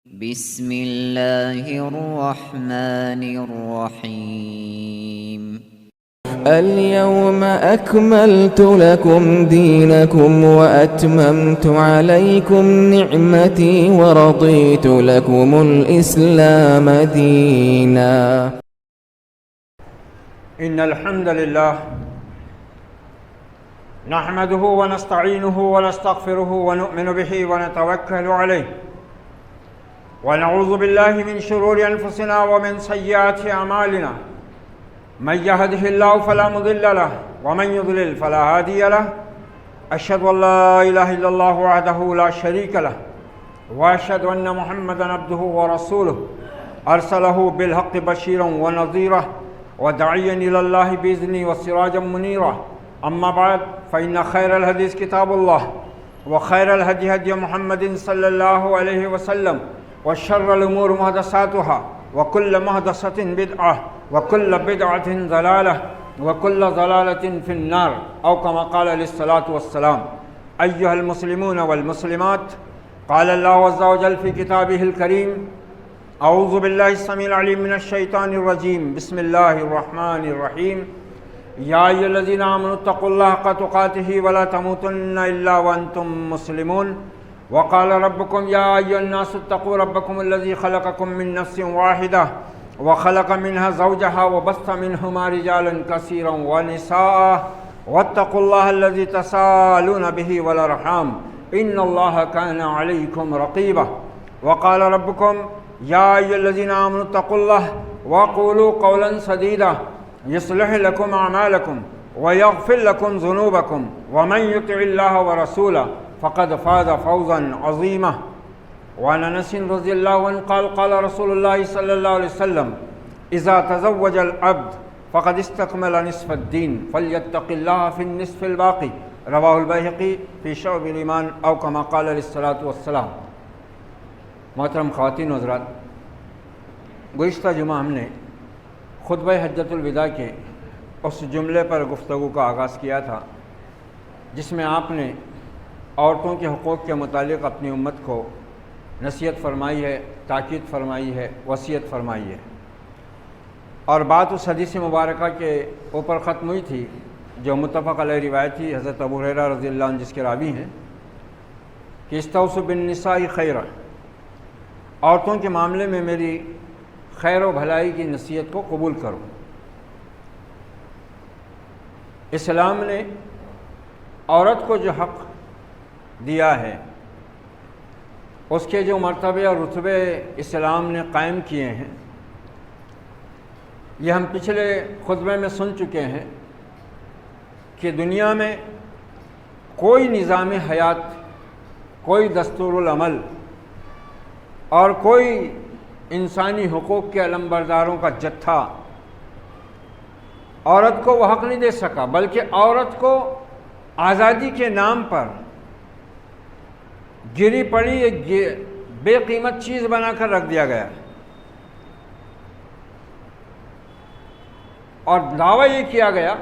بسم الله الرحمن الرحيم اليوم أكملت لكم دينكم وأتممت عليكم نعمتي ورضيت لكم الإسلام دينا. إن الحمد لله نحمده ونستعينه ونستغفره ونؤمن به ونتوكل عليه ونعوذ بالله من شرور أنفسنا ومن سيئات أعمالنا. من يهده الله فلا مضل له ومن يضلل فلا هادي له. أشهد أن لا إله إلا الله وحده لا شريك له وأشهد أن محمدا عبده ورسوله أرسله بالحق بشيرا ونذيرا وداعيا إلى الله بإذنه وسراجا منيرا. أما بعد فإن خير الحديث كتاب الله وخير الهدي هدي محمد صلى الله عليه وسلم وشر الأمور محدثاتها وكل محدثة بدعة وكل بدعة ضلالة وكل ضلالة في النار أو كما قال عليه الصلاة والسلام. أيها المسلمون والمسلمات، قال الله عز وجل في كتابه الكريم: أعوذ بالله السميع العليم من الشيطان الرجيم. بسم الله الرحمن الرحيم. يا أيها الذين آمنوا اتقوا الله حق تقاته ولا تموتن إلا وأنتم مسلمون. وقال ربكم يا أيها الناس اتقوا ربكم الذي خلقكم من نفس واحدة وخلق منها زوجها وبث منهما رجالا كثيرا ونساء واتقوا الله الذي تساءلون به والأرحام إن الله كان عليكم رقيبا. وقال ربكم يا أيها الذين آمنوا اتقوا الله وقولوا قولا سديدا يصلح لكم أعمالكم ويغفر لكم ذنوبكم ومن يطع الله ورسوله فقد فاز فوزا عظيما. وعن أنس رضي الله عنه قال قال رسول الله صلى الله عليه وسلم: إذا تزوج العبد فقد استكمل نصف الدين فليتق الله في النصف الباقي. رواه البيهقي في شعب الإيمان أو كما قال عليه الصلاة والسلام. محترم خواتین و حضرات، گزشتہ جمعہ ہم نے خطبہ حجۃ الوداع کے اس جملے پر گفتگو کا آغاز کیا تھا جس میں آپ نے عورتوں کے حقوق کے متعلق اپنی امت کو نصیحت فرمائی ہے، تاکید فرمائی ہے، وصیت فرمائی ہے، اور بات اس حدیث مبارکہ کے اوپر ختم ہوئی تھی جو متفق علیہ روایت تھی حضرت ابو ہریرہ رضی اللہ عنہ جس کے راوی ہیں کہ استوصوا بالنساء خیرا، عورتوں کے معاملے میں میری خیر و بھلائی کی نصیحت کو قبول کرو۔ اسلام نے عورت کو جو حق دیا ہے، اس کے جو مرتبے اور رتبے اسلام نے قائم کیے ہیں، یہ ہم پچھلے خطبے میں سن چکے ہیں کہ دنیا میں کوئی نظام حیات، کوئی دستور العمل اور کوئی انسانی حقوق کے علمبرداروں کا جتھا عورت کو وہ حق نہیں دے سکا، بلکہ عورت کو آزادی کے نام پر گری پڑی ایک بے قیمت چیز بنا کر رکھ دیا گیا، اور دعویٰ یہ کیا گیا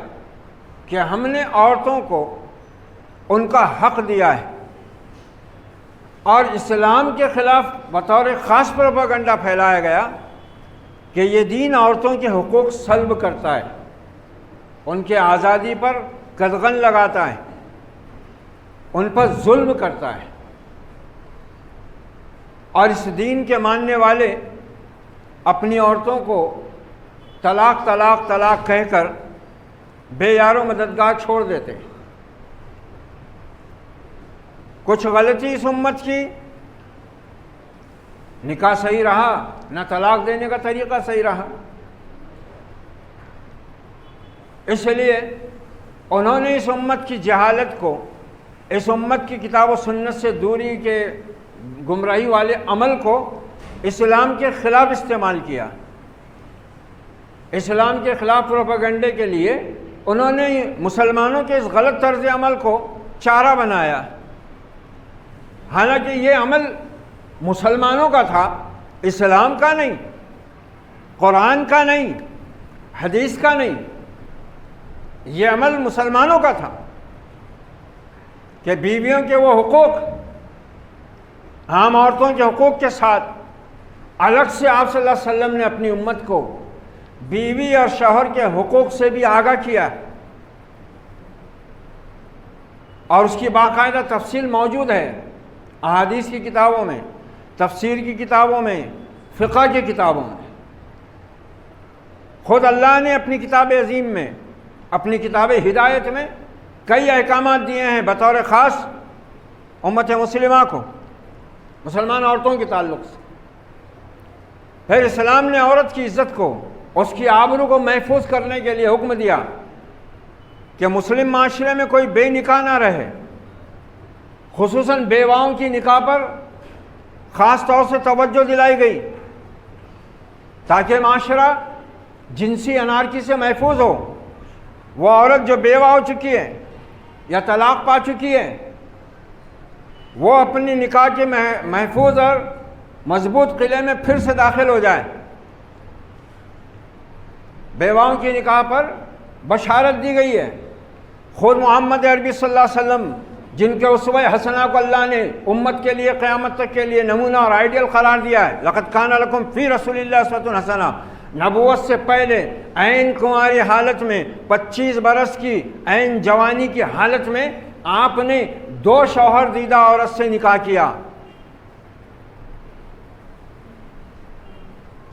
کہ ہم نے عورتوں کو ان کا حق دیا ہے، اور اسلام کے خلاف بطور خاص پروپیگنڈا پھیلایا گیا کہ یہ دین عورتوں کے حقوق سلب کرتا ہے، ان کے آزادی پر قدغن لگاتا ہے، ان پر ظلم کرتا ہے، اور اس دین کے ماننے والے اپنی عورتوں کو طلاق طلاق طلاق کہہ کر بے یار و مددگار چھوڑ دیتے ہیں۔ کچھ غلطی اس امت کی، نکاح صحیح رہا نہ طلاق دینے کا طریقہ صحیح رہا، اس لیے انہوں نے اس امت کی جہالت کو، اس امت کی کتاب و سنت سے دوری کے گمراہی والے عمل کو اسلام کے خلاف استعمال کیا۔ اسلام کے خلاف پروپیگنڈے کے لیے انہوں نے مسلمانوں کے اس غلط طرز عمل کو چارہ بنایا، حالانکہ یہ عمل مسلمانوں کا تھا، اسلام کا نہیں، قرآن کا نہیں، حدیث کا نہیں، یہ عمل مسلمانوں کا تھا کہ بیویوں کے وہ حقوق عام عورتوں کے حقوق کے ساتھ الگ سے آپ صلی اللہ علیہ وسلم نے اپنی امت کو بیوی اور شوہر کے حقوق سے بھی آگاہ کیا اور اس کی باقاعدہ تفصیل موجود ہے احادیث کی کتابوں میں، تفسیر کی کتابوں میں، فقہ کی کتابوں میں۔ خود اللہ نے اپنی کتاب عظیم میں، اپنی کتاب ہدایت میں کئی احکامات دیے ہیں بطور خاص امت مسلمہ کو، مسلمان عورتوں کے تعلق سے۔ پھر اسلام نے عورت کی عزت کو، اس کی آبرو کو محفوظ کرنے کے لیے حکم دیا کہ مسلم معاشرے میں کوئی بے نکاح نہ رہے، خصوصاً بیواؤں کی نکاح پر خاص طور سے توجہ دلائی گئی تاکہ معاشرہ جنسی انارکی سے محفوظ ہو۔ وہ عورت جو بیوہ ہو چکی ہے یا طلاق پا چکی ہے، وہ اپنی نکاح کے محفوظ اور مضبوط قلعے میں پھر سے داخل ہو جائے۔ بیواؤں کی نکاح پر بشارت دی گئی ہے۔ خود محمد عربی صلی اللہ علیہ وسلم، جن کے اسوہ حسنہ کو اللہ نے امت کے لیے قیامت تک کے لیے نمونہ اور آئیڈیل قرار دیا ہے، لقد کان لکم فی رسول اللہ اسوۃ حسنہ، نبوت سے پہلے عین کنواری حالت میں 25 برس کی عین جوانی کی حالت میں آپ نے 2 شوہر دیدہ عورت سے نکاح کیا،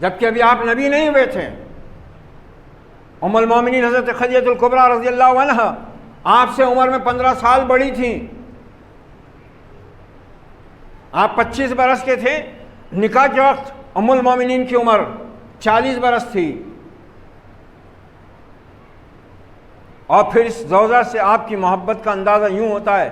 جبکہ ابھی آپ نبی نہیں ہوئے تھے۔ ام المومنین حضرت خدیجہ الکبریٰ رضی اللہ عنہ آپ سے عمر میں 15 سال بڑی تھیں، آپ 25 برس کے تھے، نکاح کے وقت ام المومنین کی عمر 40 برس تھی۔ اور پھر اس زوجہ سے آپ کی محبت کا اندازہ یوں ہوتا ہے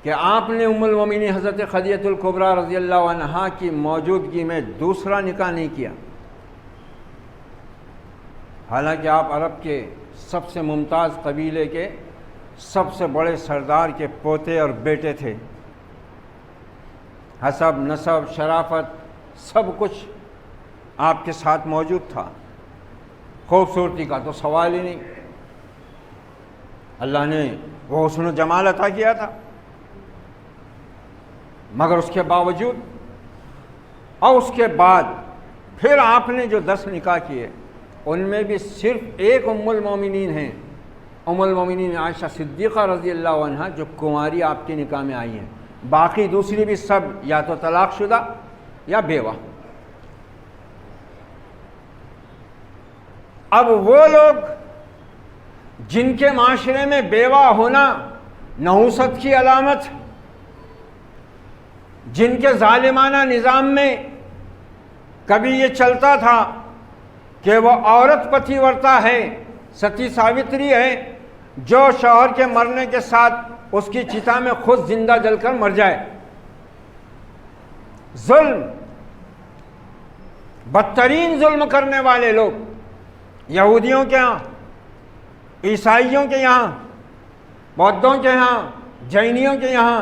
کہ آپ نے ام المومنین حضرت خدیجہ الکبریٰ رضی اللہ عنہا کی موجودگی میں دوسرا نکاح نہیں کیا، حالانکہ آپ عرب کے سب سے ممتاز قبیلے کے سب سے بڑے سردار کے پوتے اور بیٹے تھے۔ حسب، نسب، شرافت سب کچھ آپ کے ساتھ موجود تھا، خوبصورتی کا تو سوال ہی نہیں، اللہ نے وہ حسن و جمال عطا کیا تھا۔ مگر اس کے باوجود اور اس کے بعد پھر آپ نے جو 10 نکاح کیے، ان میں بھی صرف ایک ام المومنین ہیں، ام المومنین عائشہ صدیقہ رضی اللہ عنہا، جو کنواری آپ کے نکاح میں آئی ہیں، باقی دوسری بھی سب یا تو طلاق شدہ یا بیوہ۔ اب وہ لوگ جن کے معاشرے میں بیوہ ہونا نحوست کی علامت، جن کے ظالمانہ نظام میں کبھی یہ چلتا تھا کہ وہ عورت پتی ورتا ہے، ستی ساوتری ہے، جو شوہر کے مرنے کے ساتھ اس کی چتا میں خود زندہ جل کر مر جائے۔ ظلم، بدترین ظلم کرنے والے لوگ یہودیوں کے ہاں، عیسائیوں کے یہاں، بودھوں کے یہاں، جینیوں کے یہاں،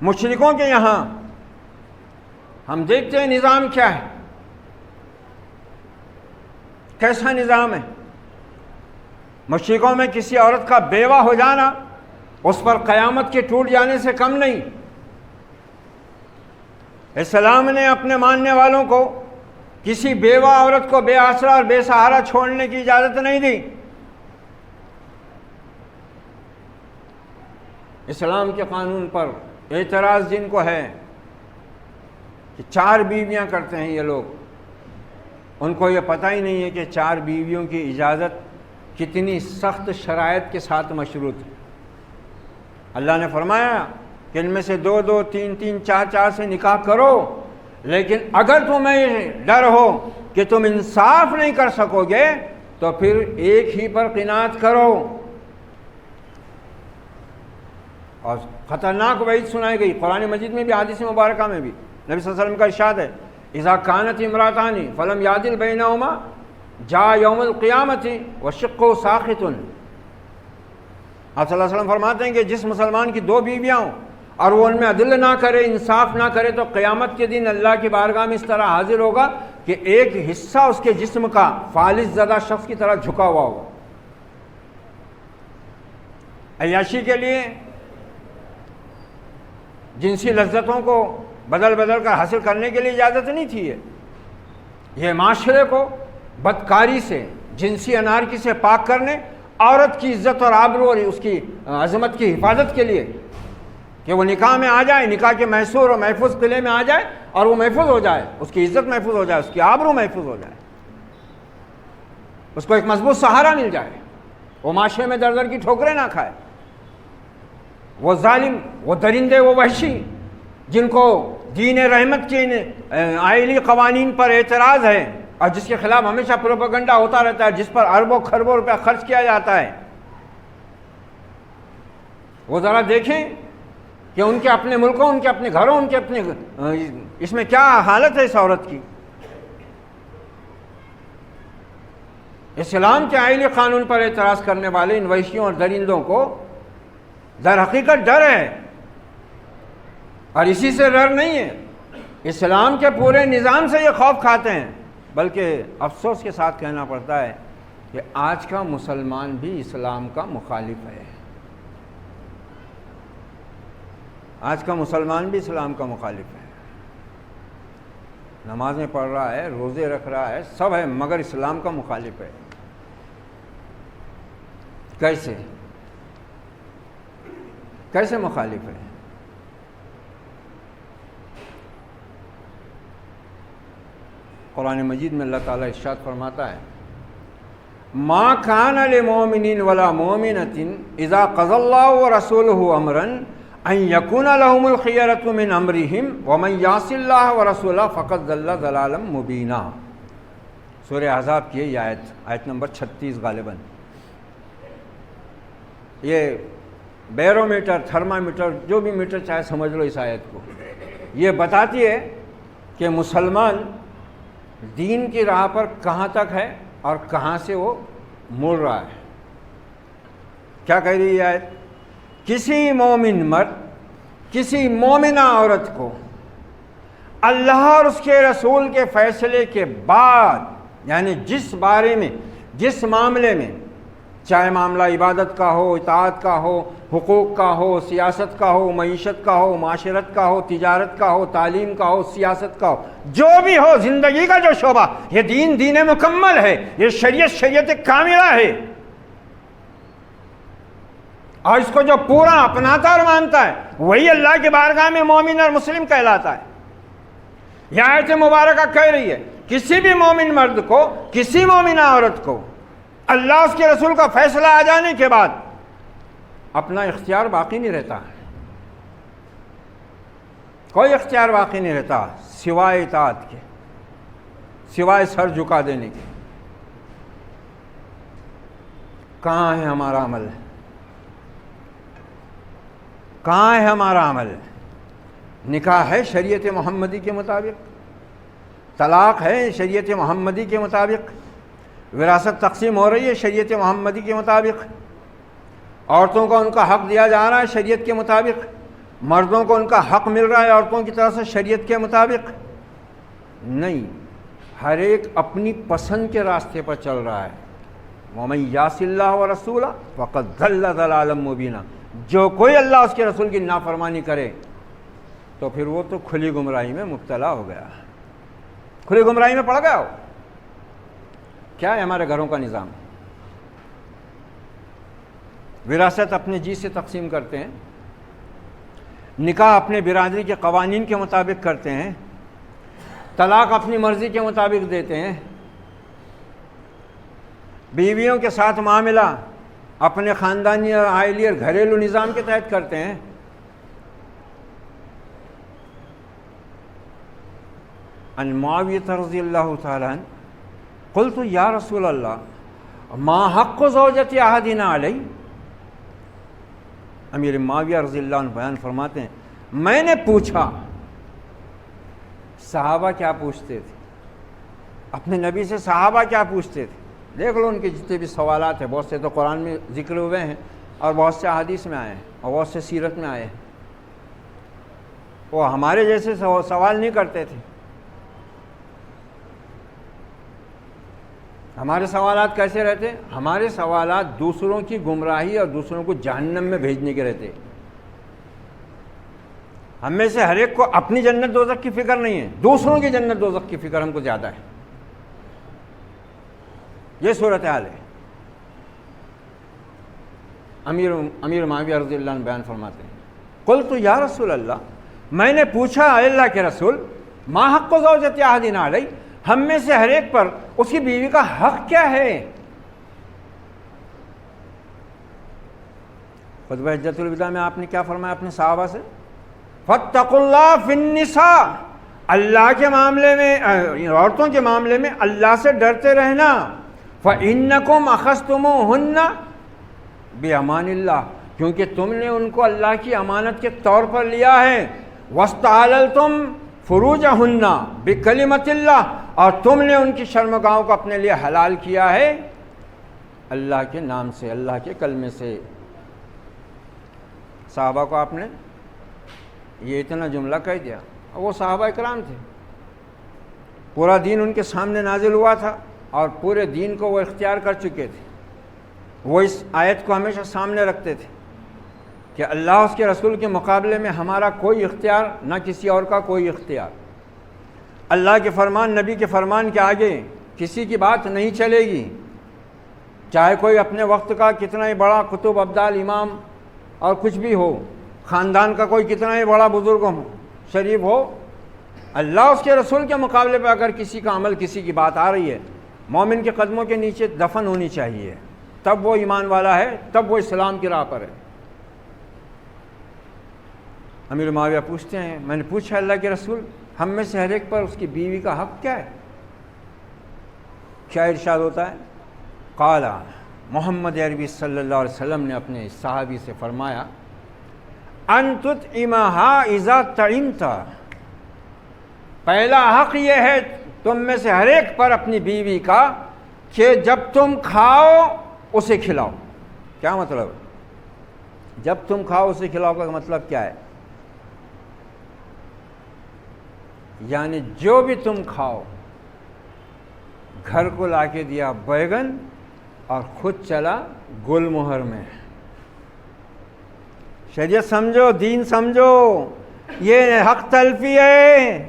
مشرکوں کے یہاں، ہم دیکھتے ہیں نظام کیا ہے، کیسا نظام ہے۔ مشرکوں میں کسی عورت کا بیوہ ہو جانا اس پر قیامت کے ٹوٹ جانے سے کم نہیں۔ اسلام نے اپنے ماننے والوں کو کسی بیوہ عورت کو بے آسرا اور بے سہارا چھوڑنے کی اجازت نہیں دی۔ اسلام کے قانون پر اعتراض جن کو ہے کہ 4 بیویاں کرتے ہیں یہ لوگ، ان کو یہ پتہ ہی نہیں ہے کہ 4 بیویوں کی اجازت کتنی سخت شرائط کے ساتھ مشروط ہے۔ اللہ نے فرمایا کہ ان میں سے 2 2 3 3 4 4 سے نکاح کرو، لیکن اگر تمہیں ڈر ہو کہ تم انصاف نہیں کر سکو گے تو پھر ایک ہی پر قناعت کرو۔ اور خطرناک وعید سنائی گئی قرآن مجید میں بھی، حدیث مبارکہ میں بھی، نبی صلی اللہ علیہ وسلم کا ارشاد ہے اذا کانت امراتان فلم یعدل بینہما جاء یوم القیامت وشقہ ساخط۔ آپ صلی اللہ علیہ وسلم فرماتے ہیں کہ جس مسلمان کی 2 بیویاں ہوں اور وہ ان میں عدل نہ کرے، انصاف نہ کرے، تو قیامت کے دن اللہ کی بارگاہ میں اس طرح حاضر ہوگا کہ ایک حصہ اس کے جسم کا فالج زدہ شخص کی طرح جھکا ہوا ہوگا۔ عیاشی کے لیے، جنسی لذتوں کو بدل بدل کر حاصل کرنے کے لیے اجازت نہیں تھی. یہ معاشرے کو بدکاری سے، جنسی انارکی سے پاک کرنے، عورت کی عزت اور آبرو اور اس کی عظمت کی حفاظت کے لیے کہ وہ نکاح میں آ جائے، نکاح کے محصور اور محفوظ قلعے میں آ جائے اور وہ محفوظ ہو جائے، اس کی عزت محفوظ ہو جائے، اس کی آبرو محفوظ ہو جائے، اس کو ایک مضبوط سہارا مل جائے، وہ معاشرے میں در در کی ٹھوکریں نہ کھائے. وہ ظالم، وہ درندے، وہ وحشی جن کو دین رحمت کے آئلی قوانین پر اعتراض ہے اور جس کے خلاف ہمیشہ پروپیگنڈا ہوتا رہتا ہے، جس پر اربوں خربوں روپیہ خرچ کیا جاتا ہے، وہ ذرا دیکھیں کہ ان کے اپنے ملکوں، ان کے اپنے گھروں، ان کے اپنے اس میں کیا حالت ہے اس عورت کی. اسلام کے آئلی قانون پر اعتراض کرنے والے ان وحشیوں اور درندوں کو در حقیقت ڈر ہے، اور اسی سے ڈر نہیں ہے، اسلام کے پورے نظام سے یہ خوف کھاتے ہیں. بلکہ افسوس کے ساتھ کہنا پڑتا ہے کہ آج کا مسلمان بھی اسلام کا مخالف ہے. آج کا مسلمان بھی اسلام کا مخالف ہے، نمازیں پڑھ رہا ہے، روزے رکھ رہا ہے، سب ہے، مگر اسلام کا مخالف ہے. کیسے مخالف ہے؟ قرآن مجید میں اللہ تعالیٰ ارشاد فرماتا ہے ما کان للمؤمنین ولا مؤمنۃ اذا قضى اللہ ورسولہ امرا ان یکون لهم الخیرۃ من امرہم ومن یعص اللہ ورسولہ فقد ضل ضلالا مبینا. سورہ احزاب کی یہ آیت نمبر 36 غالباً. یہ بیرو میٹر، تھرمامیٹر، جو بھی میٹر چاہے سمجھ لو اس آیت کو، یہ بتاتی ہے کہ مسلمان دین کی راہ پر کہاں تک ہے اور کہاں سے وہ مڑ رہا ہے. کیا کہہ رہی ہے آیت؟ کسی مومن مرد، کسی مومنہ عورت کو اللہ اور اس کے رسول کے فیصلے کے بعد، یعنی جس بارے میں، جس معاملے میں، چاہے معاملہ عبادت کا ہو، اطاعت کا ہو، حقوق کا ہو، سیاست کا ہو، معیشت کا ہو، معاشرت کا ہو، تجارت کا ہو، تعلیم کا ہو، سیاست کا ہو، جو بھی ہو، زندگی کا جو شعبہ، یہ دین مکمل ہے، یہ شریعت کاملہ ہے، اور اس کو جو پورا اپناتا اور مانتا ہے وہی اللہ کی بارگاہ میں مومن اور مسلم کہلاتا ہے. یہ آیت مبارکہ کہہ رہی ہے کسی بھی مومن مرد کو، کسی مومنہ عورت کو اللہ اس کے رسول کا فیصلہ آ جانے کے بعد اپنا اختیار باقی نہیں رہتا، کوئی اختیار باقی نہیں رہتا سوائے اطاعت کے، سوائے سر جھکا دینے کے. کہاں ہے ہمارا عمل؟ کہاں ہے ہمارا عمل؟ نکاح ہے شریعت محمدی کے مطابق، طلاق ہے شریعت محمدی کے مطابق، وراثت تقسیم ہو رہی ہے شریعت محمدی کے مطابق، عورتوں کو ان کا حق دیا جا رہا ہے شریعت کے مطابق، مردوں کو ان کا حق مل رہا ہے عورتوں کی طرف سے شریعت کے مطابق. نہیں، ہر ایک اپنی پسند کے راستے پر چل رہا ہے. وَمَن يَعْصِ اللَّهَ وَرَسُولَهُ فَقَدْ ضَلَّ ضَلَالًا مُبِينًا. جو کوئی اللہ اس کے رسول کی نافرمانی کرے تو پھر وہ تو کھلی گمراہی میں مبتلا ہو گیا، کھلی گمراہی میں پڑ گیا ہو. کیا ہے ہمارے گھروں کا نظام؟ وراثت اپنے جی سے تقسیم کرتے ہیں، نکاح اپنے برادری کے قوانین کے مطابق کرتے ہیں، طلاق اپنی مرضی کے مطابق دیتے ہیں، بیویوں کے ساتھ معاملہ اپنے خاندانی اور آئلی اور گھریلو نظام کے تحت کرتے ہیں. عن معاویہ رضی اللہ تعالیٰ عنہ قلت یا رسول اللہ ما حق زوجت احدنا علی. امیر معاویہ رضی اللہ عنہ بیان فرماتے ہیں میں نے پوچھا، صحابہ کیا پوچھتے تھے اپنے نبی سے، صحابہ کیا پوچھتے تھے؟ دیکھ لو ان کے جتنے بھی سوالات ہیں، بہت سے تو قرآن میں ذکر ہوئے ہیں اور بہت سے احادیث میں آئے ہیں اور بہت سے سیرت میں آئے ہیں. وہ ہمارے جیسے سوال نہیں کرتے تھے. ہمارے سوالات کیسے رہتے؟ ہمارے سوالات دوسروں کی گمراہی اور دوسروں کو جہنم میں بھیجنے کے رہتے. ہم میں سے ہر ایک کو اپنی جنت دوزخ کی فکر نہیں ہے، دوسروں کی جنت دوزخ کی فکر ہم کو زیادہ ہے. یہ صورتحال ہے. امیر معاویہ رضی اللہ عنہ بیان فرماتے ہیں، قلت یا رسول اللہ، میں نے پوچھا اے اللہ کے رسول، ما حق زوجۃ احدنا علیہ، ہم میں سے ہر ایک پر اس کی بیوی کا حق کیا ہے؟ خطبہ حجۃ الوداع میں آپ نے کیا فرمایا اپنے صحابہ سے؟ فاتقوا اللہ فی النساء، اللہ کے معاملے میں، عورتوں کے معاملے میں اللہ سے ڈرتے رہنا. فإنکم اخذتموہن بأمان اللہ، کیونکہ تم نے ان کو اللہ کی امانت کے طور پر لیا ہے. واستحللتم فروجہن بکلمۃ اللہ، اور تم نے ان کی شرمگاہوں کو اپنے لیے حلال کیا ہے اللہ کے نام سے، اللہ کے کلمے سے. صحابہ کو آپ نے یہ اتنا جملہ کہہ دیا. وہ صحابہ اکرام تھے، پورا دین ان کے سامنے نازل ہوا تھا اور پورے دین کو وہ اختیار کر چکے تھے. وہ اس آیت کو ہمیشہ سامنے رکھتے تھے کہ اللہ اس کے رسول کے مقابلے میں ہمارا کوئی اختیار، نہ کسی اور کا کوئی اختیار. اللہ کے فرمان، نبی کے فرمان کے آگے کسی کی بات نہیں چلے گی، چاہے کوئی اپنے وقت کا کتنا ہی بڑا قطب ابدال امام اور کچھ بھی ہو، خاندان کا کوئی کتنا ہی بڑا بزرگ ہو، شریف ہو. اللہ اس کے رسول کے مقابلے پہ اگر کسی کا عمل، کسی کی بات آ رہی ہے، مومن کے قدموں کے نیچے دفن ہونی چاہیے، تب وہ ایمان والا ہے، تب وہ اسلام کی راہ پر ہے. امیر معاویہ پوچھتے ہیں، میں نے پوچھا اللہ کے رسول، ہم میں سے ہر ایک پر اس کی بیوی کا حق کیا ہے؟ کیا ارشاد ہوتا ہے؟ قال، محمد عربی صلی اللہ علیہ وسلم نے اپنے صحابی سے فرمایا، ان تطعمها اذا طعمت، پہلا حق یہ ہے تم میں سے ہر ایک پر اپنی بیوی کا کہ جب تم کھاؤ اسے کھلاؤ. کیا مطلب؟ جب تم کھاؤ اسے کھلاؤ کا مطلب کیا ہے؟ یعنی جو بھی تم کھاؤ، گھر کو لا کے دیا بیگن اور خود چلا گل مہر میں. شریعت سمجھو، دین سمجھو، یہ حق تلفی ہے،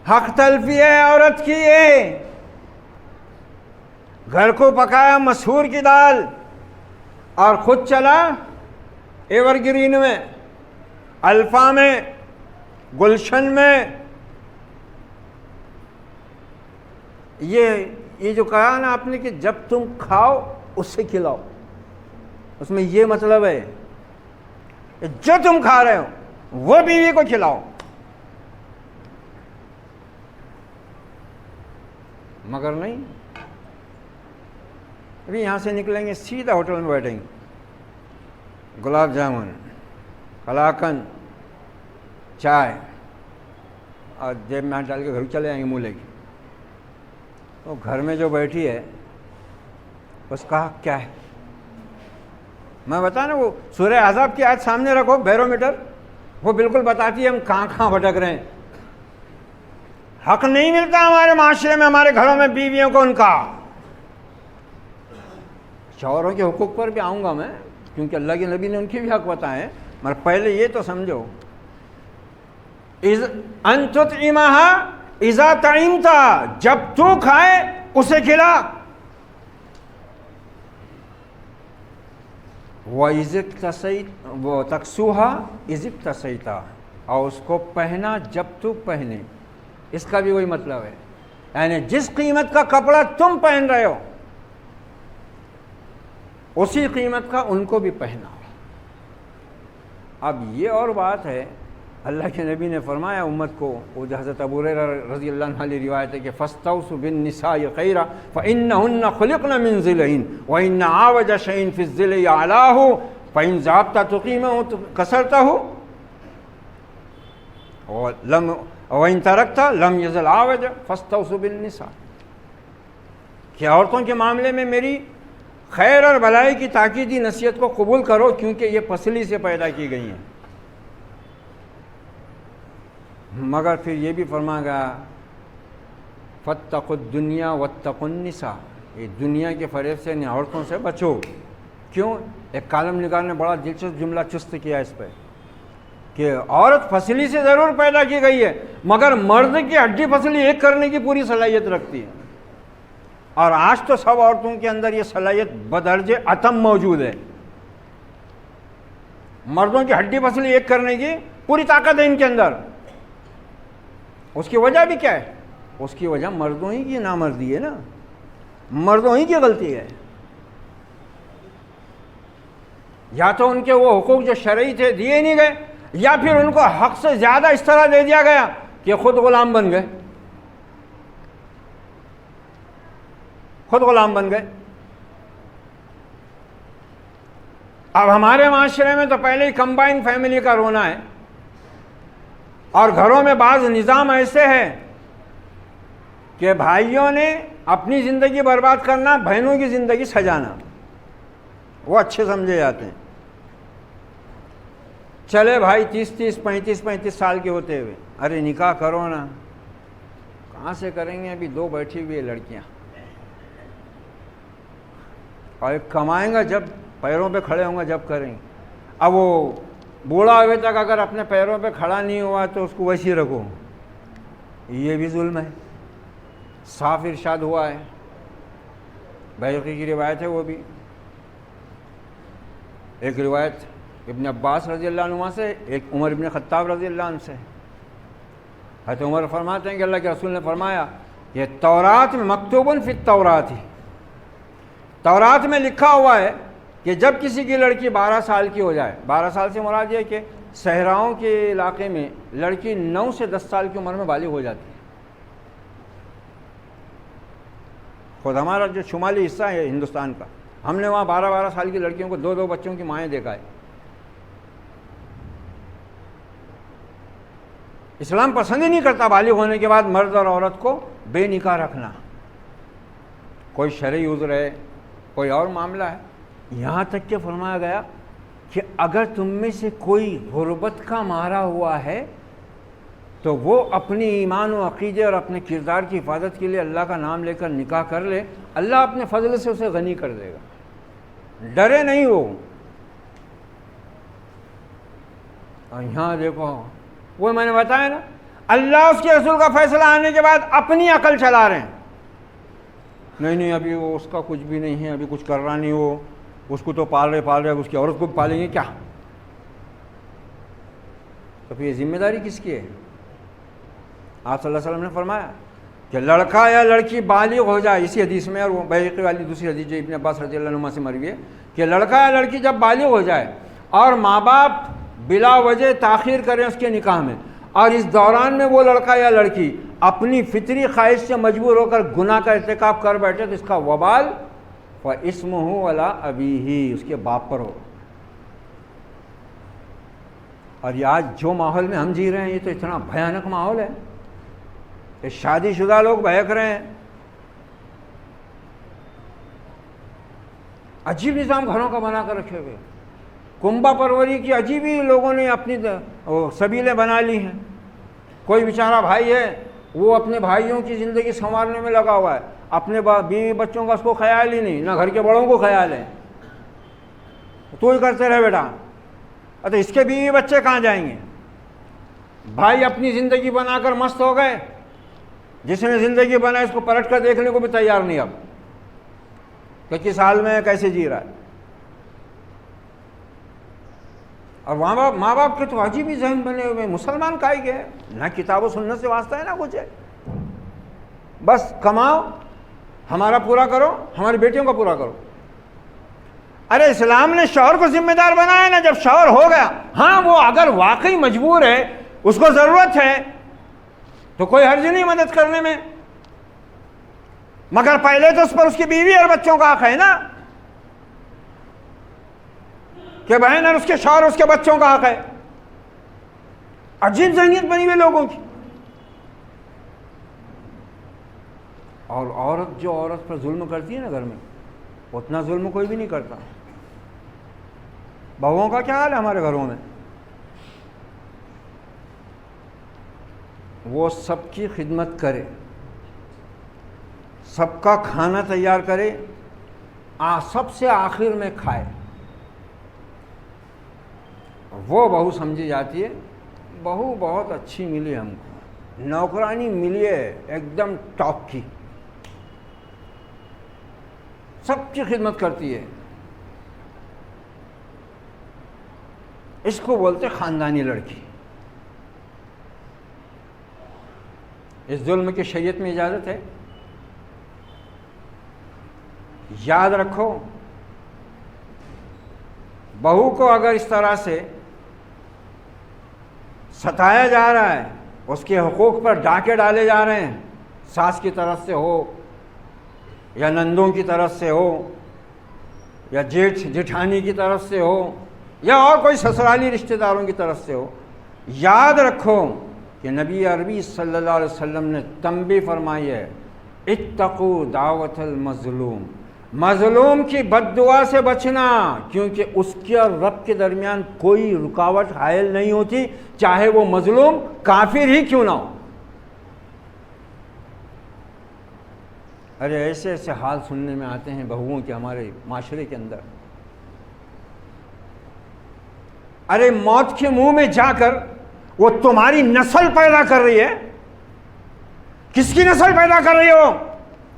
حق تلفی ہے عورت کی. یہ گھر کو پکایا مسحور کی دال اور خود چلا ایور گرین میں، الفا میں، گلشن میں. یہ جو کہا نا آپ نے کہ جب تم کھاؤ اسے کھلاؤ، اس میں یہ مطلب ہے جو تم کھا رہے ہو وہ بیوی کو کھلاؤ. مگر نہیں، ابھی یہاں سے نکلیں گے سیدھا ہوٹل میں بیٹھیں گے، گلاب جامن، قلاقند، چائے اور جیب میں ہاتھ ڈال کے گھر چلے جائیں گے منہ لے کے. تو گھر میں جو بیٹھی ہے اس کا حق کیا ہے؟ میں بتانا، وہ سورہ احزاب کی آیت سامنے رکھو، بیرومیٹر، وہ بالکل بتاتی ہے ہم کہاں کہاں بھٹک رہے ہیں. حق نہیں ملتا ہمارے معاشرے میں، ہمارے گھروں میں بیویوں کو ان کا. شوہروں کے حقوق پر بھی آؤں گا میں، کیونکہ اللہ کے نبی نے ان کے بھی حق بتائے ہیں، مگر پہلے یہ تو سمجھو، ان تطعمها اذا طعمت، جب تو کھائے اسے کھلا. وہ تکسوها اذ اکتسیت، اور اس کو پہنا جب تو پہنے. اس کا بھی وہی مطلب ہے، یعنی جس قیمت کا کپڑا تم پہن رہے ہو اسی قیمت کا ان کو بھی پہنا. اب یہ اور بات ہے، اللہ کے نبی نے فرمایا امت کو، وہ جو حضرت ابو ہریرہ رضی اللہ عنہ علی روایت ہے کہ فاستوصوا بالنساء خیرا فإنهن خلقن من ضلع وإن أعوج شيء في الضلع أعلاه فإن ذهبت تقيمه كسرته وإن تركت لم يزل عوجا فاستوصوا بالنساء. کہ عورتوں کے معاملے میں میری خیر اور بھلائی کی تاکیدی نصیحت کو قبول کرو، کیونکہ یہ پسلی سے پیدا کی گئی ہیں. مگر پھر یہ بھی فرما گیا فاتقوا الدنیا واتقوا النساء، یہ دنیا کے فریب سے، عورتوں سے بچو. کیوں؟ ایک کالم نگار نے بڑا دلچسپ جملہ چست کیا اس پہ کہ عورت پسلی سے ضرور پیدا کی گئی ہے مگر مرد کی ہڈی پسلی ایک کرنے کی پوری صلاحیت رکھتی ہے، اور آج تو سب عورتوں کے اندر یہ صلاحیت بدرجہ اتم موجود ہے۔ مردوں کی ہڈی پسلی ایک کرنے کی پوری طاقت ہے ان کے اندر۔ اس کی وجہ بھی کیا ہے؟ اس کی وجہ مردوں ہی کی نامردی ہے نا، مردوں ہی کی غلطی ہے۔ یا تو ان کے وہ حقوق جو شرعی تھے دیے نہیں گئے، یا پھر ان کو حق سے زیادہ اس طرح دے دیا گیا کہ خود غلام بن گئے، خود غلام بن گئے۔ اب ہمارے معاشرے میں تو پہلے ہی کمبائن فیملی کا رونا ہے، اور گھروں میں بعض نظام ایسے ہیں کہ بھائیوں نے اپنی زندگی برباد کرنا، بہنوں کی زندگی سجانا، وہ اچھے سمجھے جاتے ہیں۔ چلے بھائی 35 سال کے ہوتے ہوئے، ارے نکاح کرو نا، کہاں سے کریں گے، ابھی 2 بیٹھی ہوئی لڑکیاں، اور ایک کمائیں گا جب پیروں پہ کھڑے ہوں گا جب کریں گے۔ اب وہ بوڑھا ہوئے تک اگر اپنے پیروں پہ کھڑا نہیں ہوا تو اس کو ویسے ہی رکھو، یہ بھی ظلم ہے۔ صاف ارشاد ہوا ہے، بیہقی کی روایت ہے، وہ بھی ایک روایت ابن عباس رضی اللہ عنہ سے، ایک عمر ابن خطاب رضی اللہ عنہ سے۔ حضرت عمر فرماتے ہیں کہ اللہ کے رسول نے فرمایا کہ تورات میں مکتوبن فی التورات، تورات میں لکھا ہوا ہے کہ جب کسی کی لڑکی 12 سال کی ہو جائے، 12 سال سے مراد یہ کہ صحراؤں کے علاقے میں لڑکی 9 سے 10 سال کی عمر میں بالغ ہو جاتی ہے۔ خود ہمارا جو شمالی حصہ ہے ہندوستان کا، ہم نے وہاں 12 سال کی لڑکیوں کو 2 بچوں کی مائیں دیکھا ہے۔ اسلام پسند ہی نہیں کرتا بالغ ہونے کے بعد مرد اور عورت کو بے نکاح رکھنا، کوئی شرعی عذر ہے، کوئی اور معاملہ ہے۔ یہاں تک کہ فرمایا گیا کہ اگر تم میں سے کوئی غربت کا مارا ہوا ہے تو وہ اپنی ایمان و عقیدے اور اپنے کردار کی حفاظت کے لیے اللہ کا نام لے کر نکاح کر لے، اللہ اپنے فضل سے اسے غنی کر دے گا، ڈرے نہیں ہو۔ اور یہاں دیکھو، وہ میں نے بتایا نا، اللہ اس کے رسول کا فیصلہ آنے کے بعد اپنی عقل چلا رہے ہیں، نہیں ابھی وہ اس کا کچھ بھی نہیں ہے، ابھی کچھ کر رہا نہیں، وہ اس کو تو پال رہے، اس کی عورت کو پالیں گے کیا؟ تو پھر یہ ذمہ داری کس کی ہے؟ آپ صلی اللہ علیہ وسلم نے فرمایا کہ لڑکا یا لڑکی بالغ ہو جائے، اسی حدیث میں، اور وہ بیہقی والی دوسری حدیث جو ابن عباس رضی اللہ عنہ سے مروی ہے، کہ لڑکا یا لڑکی جب بالغ ہو جائے اور ماں باپ بلا وجہ تاخیر کریں اس کے نکاح میں، اور اس دوران میں وہ لڑکا یا لڑکی اپنی فطری خواہش سے مجبور ہو کر گناہ کا ارتکاب کر بیٹھے، تو اس کا وبال فَإِسْمُهُ وَلَا أَبِيهِ، اس کے باپ پر ہو۔ اور یہ آج جو ماحول میں ہم جی رہے ہیں، یہ تو اتنا بھیانک ماحول ہے کہ شادی شدہ لوگ بہک رہے ہیں، عجیب نظام گھروں کا بنا کر رکھے ہوئے، کنبہ پروری کی عجیب ہی لوگوں نے اپنی سبیلیں بنا لی ہیں۔ کوئی بیچارہ بھائی ہے، وہ اپنے بھائیوں کی زندگی سنوارنے میں لگا ہوا ہے، اپنے بیوی بچوں کا اس کو خیال ہی نہیں، نہ گھر کے بڑوں کو خیال ہے، تو ہی کرتے رہے بیٹا، تو اس کے بیوی بچے کہاں جائیں گے؟ بھائی اپنی زندگی بنا کر مست ہو گئے، جس نے زندگی بنائی اس کو پلٹ کر دیکھنے کو بھی تیار نہیں اب کہ کس حال میں کیسے جی رہا ہے۔ اور ماں باپ کے تو عجیب ہی ذہن بنے ہوئے، مسلمان کہے گئے، نہ کتاب و سنت سے واسطہ ہے نہ کچھ ہے، بس کماؤ، ہمارا پورا کرو، ہماری بیٹیوں کا پورا کرو۔ ارے اسلام نے شوہر کو ذمہ دار بنایا نا، جب شوہر ہو گیا، ہاں وہ اگر واقعی مجبور ہے، اس کو ضرورت ہے، تو کوئی حرج نہیں مدد کرنے میں، مگر پہلے تو اس پر اس کی بیوی اور بچوں کا حق ہے نا، کہ بہن اور اس کے شوہر اس کے بچوں کا حق ہے۔ عجیب ذہنیت بنی ہوئی لوگوں کی۔ اور عورت جو عورت پر ظلم کرتی ہے نا گھر میں، اتنا ظلم کوئی بھی نہیں کرتا۔ بہوؤں کا کیا حال ہے ہمارے گھروں میں؟ وہ سب کی خدمت کرے، سب کا کھانا تیار کرے، سب سے آخر میں کھائے، وہ بہو سمجھی جاتی ہے بہو بہت اچھی ملی ہم کو، نوکرانی ملی ہے ایک دم ٹاپ کی، سب کی خدمت کرتی ہے، اس کو بولتے خاندانی لڑکی۔ اس ظلم کی شریعت میں اجازت ہے؟ یاد رکھو، بہو کو اگر اس طرح سے ستایا جا رہا ہے، اس کے حقوق پر ڈاکے ڈالے جا رہے ہیں، ساس کی طرف سے ہو یا نندوں کی طرف سے ہو یا جیٹھ جٹھانی کی طرف سے ہو یا اور کوئی سسرالی رشتہ داروں کی طرف سے ہو، یاد رکھو کہ نبی عربی صلی اللہ علیہ وسلم نے تنبیہ فرمائی ہے، اتقوا دعوت المظلوم، مظلوم کی بد دعا سے بچنا، کیونکہ اس کے اور رب کے درمیان کوئی رکاوٹ حائل نہیں ہوتی، چاہے وہ مظلوم کافر ہی کیوں نہ ہو۔ ارے ایسے ایسے حال سننے میں آتے ہیں بہوؤں کے ہمارے معاشرے کے اندر، ارے موت کے منہ میں جا کر وہ تمہاری نسل پیدا کر رہی ہے۔ کس کی نسل پیدا کر رہی ہو؟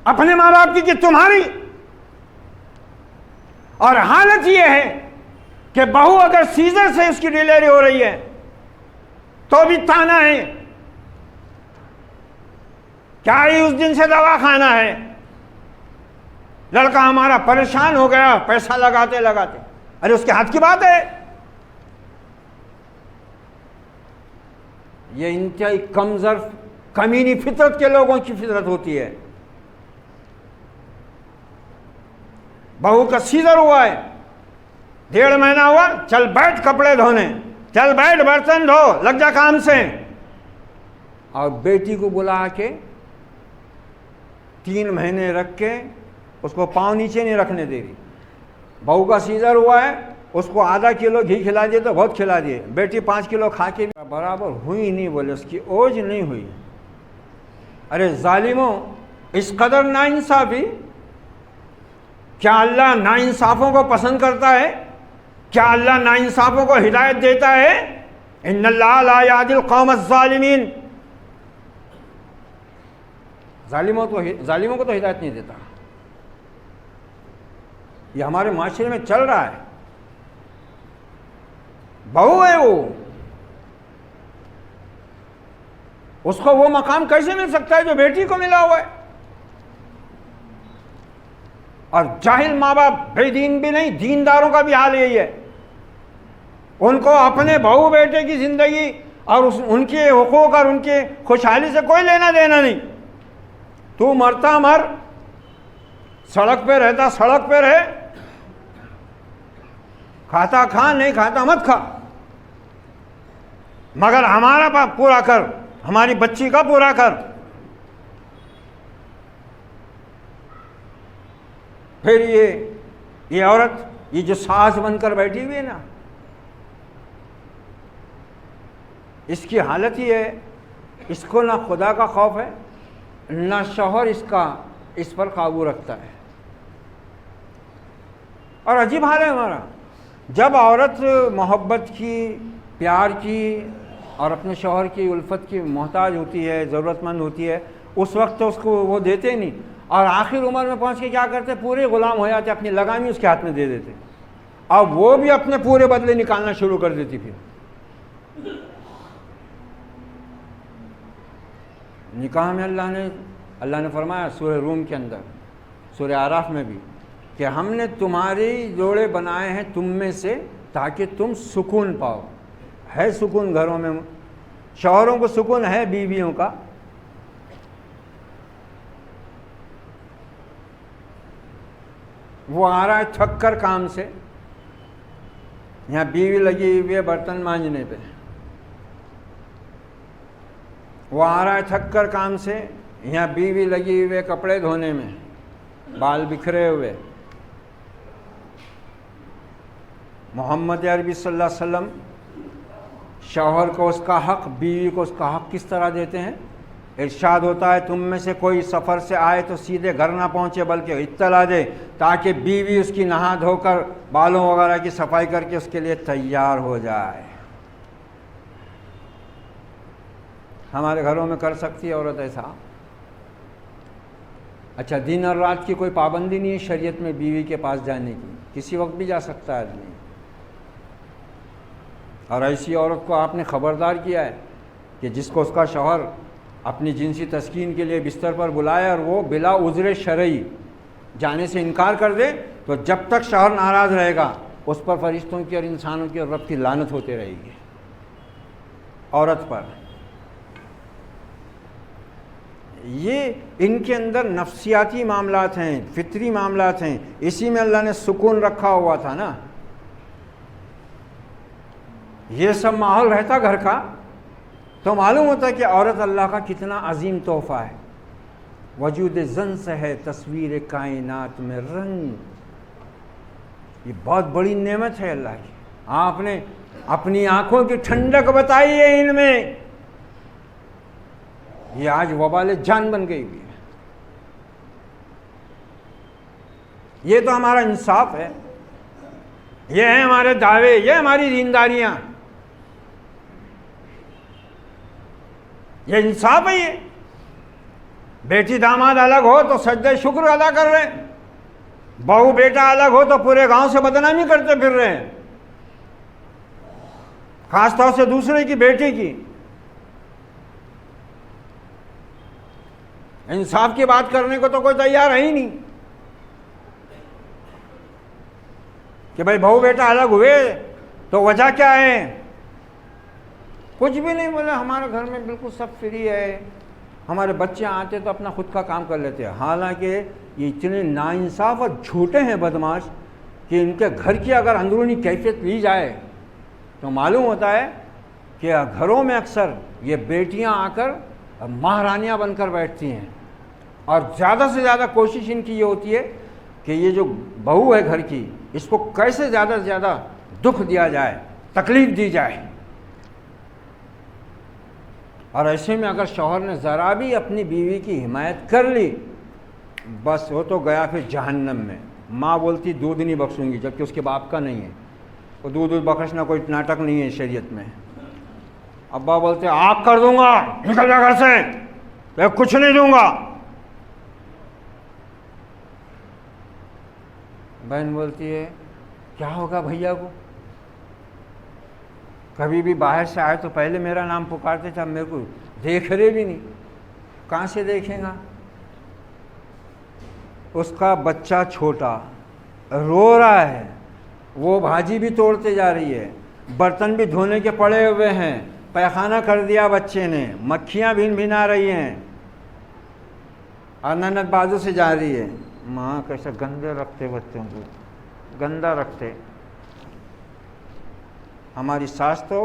اپنے ماں باپ کی کہ تمہاری؟ اور حالت یہ ہے کہ بہو اگر سیزر سے اس کی ڈیلیوری ہو رہی ہے تو بھی تانا ہے، کیا ہی اس دن سے دوا کھانا ہے، لڑکا ہمارا پریشان ہو گیا پیسہ لگاتے لگاتے۔ ارے اس کے ہاتھ کی بات ہے، یہ انتہائی کم ظرف کمینی فطرت کے لوگوں کی فطرت ہوتی ہے۔ بہو کا سیزر ہوا ہے، 1.5 مہینہ ہوا، چل بیٹھ کپڑے دھونے، چل بیٹھ برتن دھو، لگ جا کام سے، اور بیٹی کو بلا کے 3 مہینے رکھ کے اس کو پاؤں نیچے نہیں رکھنے دے رہی۔ بہو کا سیزر ہوا ہے، اس کو ½ کلو گھی کھلا دیے تو بہت کھلا دیے، بیٹی 5 کلو کھا کے برابر ہوئی نہیں، بولے اس کی اوج نہیں ہوئی۔ ارے ظالموں، اس قدر ناانصافی! کیا اللہ ناانصافوں کو پسند کرتا ہے؟ کیا اللہ ناانصافوں کو ہدایت دیتا ہے؟ ان اللہ لا یہدی القوم الظالمین، ظالموں کو تو ہدایت نہیں دیتا۔ یہ ہمارے معاشرے میں چل رہا ہے۔ بہو ہے وہ، اس کو وہ مقام کیسے مل سکتا ہے جو بیٹی کو ملا ہوا ہے؟ اور جاہل ماں باپ، بے دین بھی نہیں، دینداروں کا بھی حال یہی ہے، ان کو اپنے بہو بیٹے کی زندگی اور ان کے حقوق اور ان کے خوشحالی سے کوئی لینا دینا نہیں۔ تو مرتا مر، سڑک پہ رہتا سڑک پہ رہے، کھاتا کھا، نہیں کھاتا مت کھا، مگر ہمارا باپ پورا کر، ہماری بچی کا پورا کر۔ پھر یہ عورت، یہ جو ساس بن کر بیٹھی ہوئی ہے نا، اس کی حالت یہ ہے، اس کو نہ خدا کا خوف ہے، نہ شوہر اس پر قابو رکھتا ہے۔ اور عجیب حال ہے ہمارا، جب عورت محبت کی، پیار کی اور اپنے شوہر کی الفت کی محتاج ہوتی ہے، ضرورت مند ہوتی ہے، اس وقت تو اس کو وہ دیتے نہیں، اور آخر عمر میں پہنچ کے کیا کرتے؟ پورے غلام ہو جاتے، اپنی لگامی اس کے ہاتھ میں دے دیتے، اب وہ بھی اپنے پورے بدلے نکالنا شروع کر دیتی۔ پھر نکاح میں اللہ نے فرمایا سورہ روم کے اندر، سورہ اعراف میں بھی، کہ ہم نے تمہاری جوڑے بنائے ہیں تم میں سے تاکہ تم سکون پاؤ۔ ہے سکون گھروں میں؟ شوہروں کو سکون ہے بیویوں کا؟ وہ آ رہا ہے تھک کر کام سے، یہاں بیوی لگی ہوئی ہے برتن مانجنے پہ، وہ آ رہا ہے تھک کر کام سے، یہاں بیوی لگی ہوئے کپڑے دھونے میں، بال بکھرے ہوئے۔ محمد عربی صلی اللہ علیہ وسلم شوہر کو اس کا حق، بیوی کو اس کا حق کس طرح دیتے ہیں؟ ارشاد ہوتا ہے تم میں سے کوئی سفر سے آئے تو سیدھے گھر نہ پہنچے بلکہ اطلاع دے، تاکہ بیوی اس کی نہا دھو کر بالوں وغیرہ کی صفائی کر کے اس کے لیے تیار ہو جائے۔ ہمارے گھروں میں کر سکتی ہے عورت ایسا؟ اچھا، دن اور رات کی کوئی پابندی نہیں ہے شریعت میں بیوی کے پاس جانے کی، کسی وقت بھی جا سکتا ہے آدمی. اور ایسی عورت کو آپ نے خبردار کیا ہے کہ جس کو اس کا شوہر اپنی جنسی تسکین کے لیے بستر پر بلائے اور وہ بلا عذر شرعی جانے سے انکار کر دے، تو جب تک شوہر ناراض رہے گا اس پر فرشتوں کی اور انسانوں کی اور رب کی لعنت ہوتے رہے گی عورت پر. یہ ان کے اندر نفسیاتی معاملات ہیں، فطری معاملات ہیں، اسی میں اللہ نے سکون رکھا ہوا تھا نا. یہ سب ماحول رہتا گھر کا تو معلوم ہوتا ہے کہ عورت اللہ کا کتنا عظیم تحفہ ہے. وجود زن سے ہے تصویر کائنات میں رنگ، یہ بہت بڑی نعمت ہے اللہ کی. آپ نے اپنی آنکھوں کی ٹھنڈک بتائی ہے ان میں، یہ آج وبال جان بن گئی ہوئی ہے. یہ تو ہمارا انصاف ہے، یہ ہیں ہمارے دعوے، یہ ہماری دینداریاں، یہ انصاف ہے. یہ بیٹی داماد الگ ہو تو سجدہ شکر ادا کر رہے ہیں، بہو بیٹا الگ ہو تو پورے گاؤں سے بدنامی کرتے پھر رہے ہیں، خاص طور سے دوسرے کی بیٹی کی. انصاف کی بات کرنے کو تو کوئی تیار ہے ہی نہیں کہ بھائی بہو بیٹا الگ ہوئے تو وجہ کیا ہے. کچھ بھی نہیں بولے، ہمارے گھر میں بالکل سب فری ہے، ہمارے بچے آتے تو اپنا خود کا کام کر لیتے ہیں. حالانکہ یہ اتنے ناانصاف اور جھوٹے ہیں بدماش کہ ان کے گھر کی اگر اندرونی کیفیت لی جائے تو معلوم ہوتا ہے کہ گھروں میں اکثر یہ بیٹیاں آ کر مہارانیاں بن کر بیٹھتی ہیں، اور زیادہ سے زیادہ کوشش ان کی یہ ہوتی ہے کہ یہ جو بہو ہے گھر کی، اس کو کیسے زیادہ سے زیادہ دکھ دیا جائے، تکلیف دی جائے. اور ایسے میں اگر شوہر نے ذرا بھی اپنی بیوی کی حمایت کر لی، بس وہ تو گیا پھر جہنم میں. ماں بولتی دودھ نہیں بخشوں گی، جبکہ اس کے باپ کا نہیں ہے، وہ دودھ بخشنا کوئی ناٹک نہیں ہے شریعت میں. ابا بولتے آگ کر دوں گا، نکل جا گھر سے، میں کچھ نہیں دوں گا. بہن بولتی ہے کیا ہوگا بھیا کو، کبھی بھی باہر سے آئے تو پہلے میرا نام پکارتے تھے، اب میرے کو دیکھ رہے بھی نہیں. کہاں سے دیکھیں گا؟ اس کا بچہ چھوٹا رو رہا ہے، وہ بھاجی بھی توڑتے جا رہی ہے، برتن بھی دھونے کے پڑے ہوئے ہیں، پیخانہ کر دیا بچے نے، مکھیاں بھن بھنا رہی ہیں، اور نند بازو سے جا رہی ہے. ماں کیسے گندے رکھتے بچوں کو، گندا رکھتے. ہماری ساس تو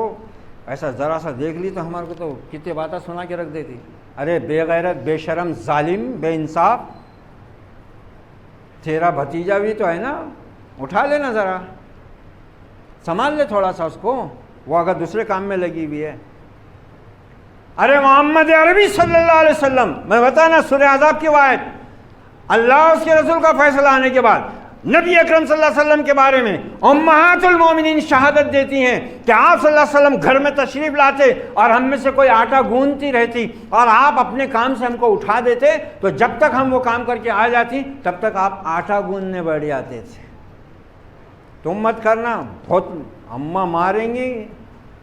ایسا ذرا سا دیکھ لی تو ہمارے کو تو کتنے باتیں سنا کے رکھ دیتی. ارے بے غیرت، بے شرم، ظالم، بے انصاف، تیرا بھتیجا بھی تو ہے نا، اٹھا لینا ذرا، سنبھال لے تھوڑا سا اس کو، وہ اگر دوسرے کام میں لگی ہوئی ہے. ارے محمد عربی صلی اللہ علیہ وسلم، میں بتانا سورہ احزاب کی آیت، اللہ اور اس کے رسول کا فیصلہ آنے کے بعد نبی اکرم صلی اللہ علیہ وسلم کے بارے میں امہات المومنین شہادت دیتی ہیں کہ آپ صلی اللہ علیہ وسلم گھر میں تشریف لاتے اور ہم میں سے کوئی آٹا گوندتی رہتی اور آپ اپنے کام سے ہم کو اٹھا دیتے تو جب تک ہم وہ کام کر کے آ جاتی تب تک آپ آٹا گوندنے بیٹھ جاتے تھے. تم مت کرنا، بہت اماں ماریں گی.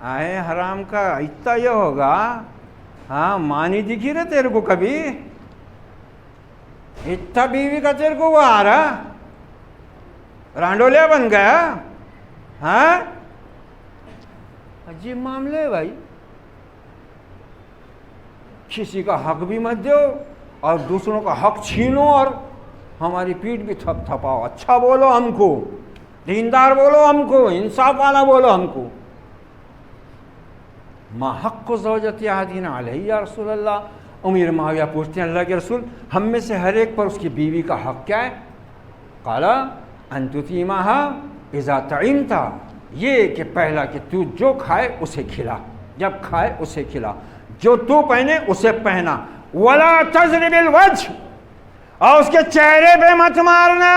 آئے حرام کا، اتنا یہ ہوگا، ہاں ماں نہیں دکھی رہے تیرے کو کبھی، اتنا بیوی کا تیرے کو وہ آ رہا، رانڈولیا بن گیا. ہاں عجیب معاملے ہے بھائی. کسی کا حق بھی مت دو اور دوسروں کا حق چھینو اور ہماری پیٹھ بھی تھپ تھپاؤ. اچھا بولو ہم کو، دیندار بولو ہم کو، انصاف والا بولو ہم کو. ما حق زوجتی احدنا علیہ یا رسول اللہ. امیر معاویہ پوچھتے ہیں اللہ کے رسول، ہم میں سے ہر ایک پر اس کی بیوی کا حق کیا ہے؟ قالا ان تطعمها اذا طعمت، یہ کہ پہلا کہ تو جو کھائے اسے کھلا، جب کھائے اسے کھلا، جو تو پہنے اسے پہنا. ولا تضرب الوجه، اور اس کے چہرے پہ مت مارنا.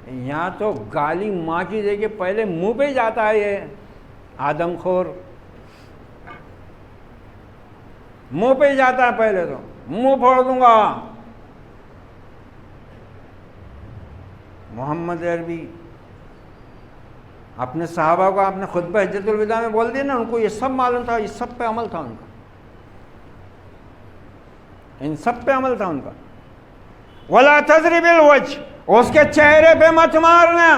یہاں تو گالی ماں کی دے کے پہلے منہ پہ جاتا ہے یہ آدم خور. منہ پہ ہی جاتا ہے، پہلے تو منہ پھوڑ دوں گا۔ محمد عربی اپنے صحابہ کو آپ نے خطبہ حجۃ الوداع میں بول دیا نا، ان کو یہ سب معلوم تھا، یہ سب پہ عمل تھا ان کا، ان سب پہ عمل تھا ان کا۔ وَلَا تَضْرِبِ الْوَجْهِ، اس کے چہرے پہ مت مارنا۔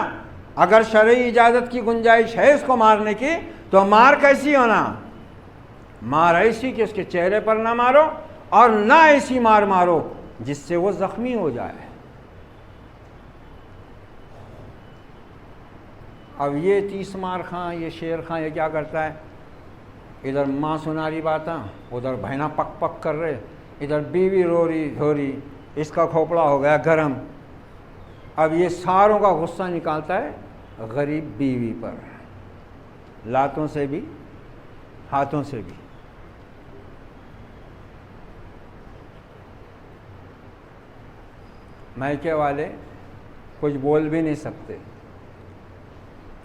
اگر شرعی اجازت کی گنجائش ہے اس کو مارنے کی تو مار کیسی ہونا؟ مار ایسی کہ اس کے چہرے پر نہ مارو، اور نہ ایسی مار مارو جس سے وہ زخمی ہو جائے۔ اب یہ 30 مار خاں، یہ شیر خاں، یہ کیا کرتا ہے؟ ادھر ماں سنا رہی باتاں، ادھر بہنا پک پک کر رہے، ادھر بیوی رو رہی دھو رہی، اس کا کھوپڑا ہو گیا گرم۔ اب یہ ساروں کا غصہ نکالتا ہے غریب بیوی پر، لاتوں سے بھی ہاتھوں سے بھی۔ میکے والے کچھ بول بھی نہیں سکتے۔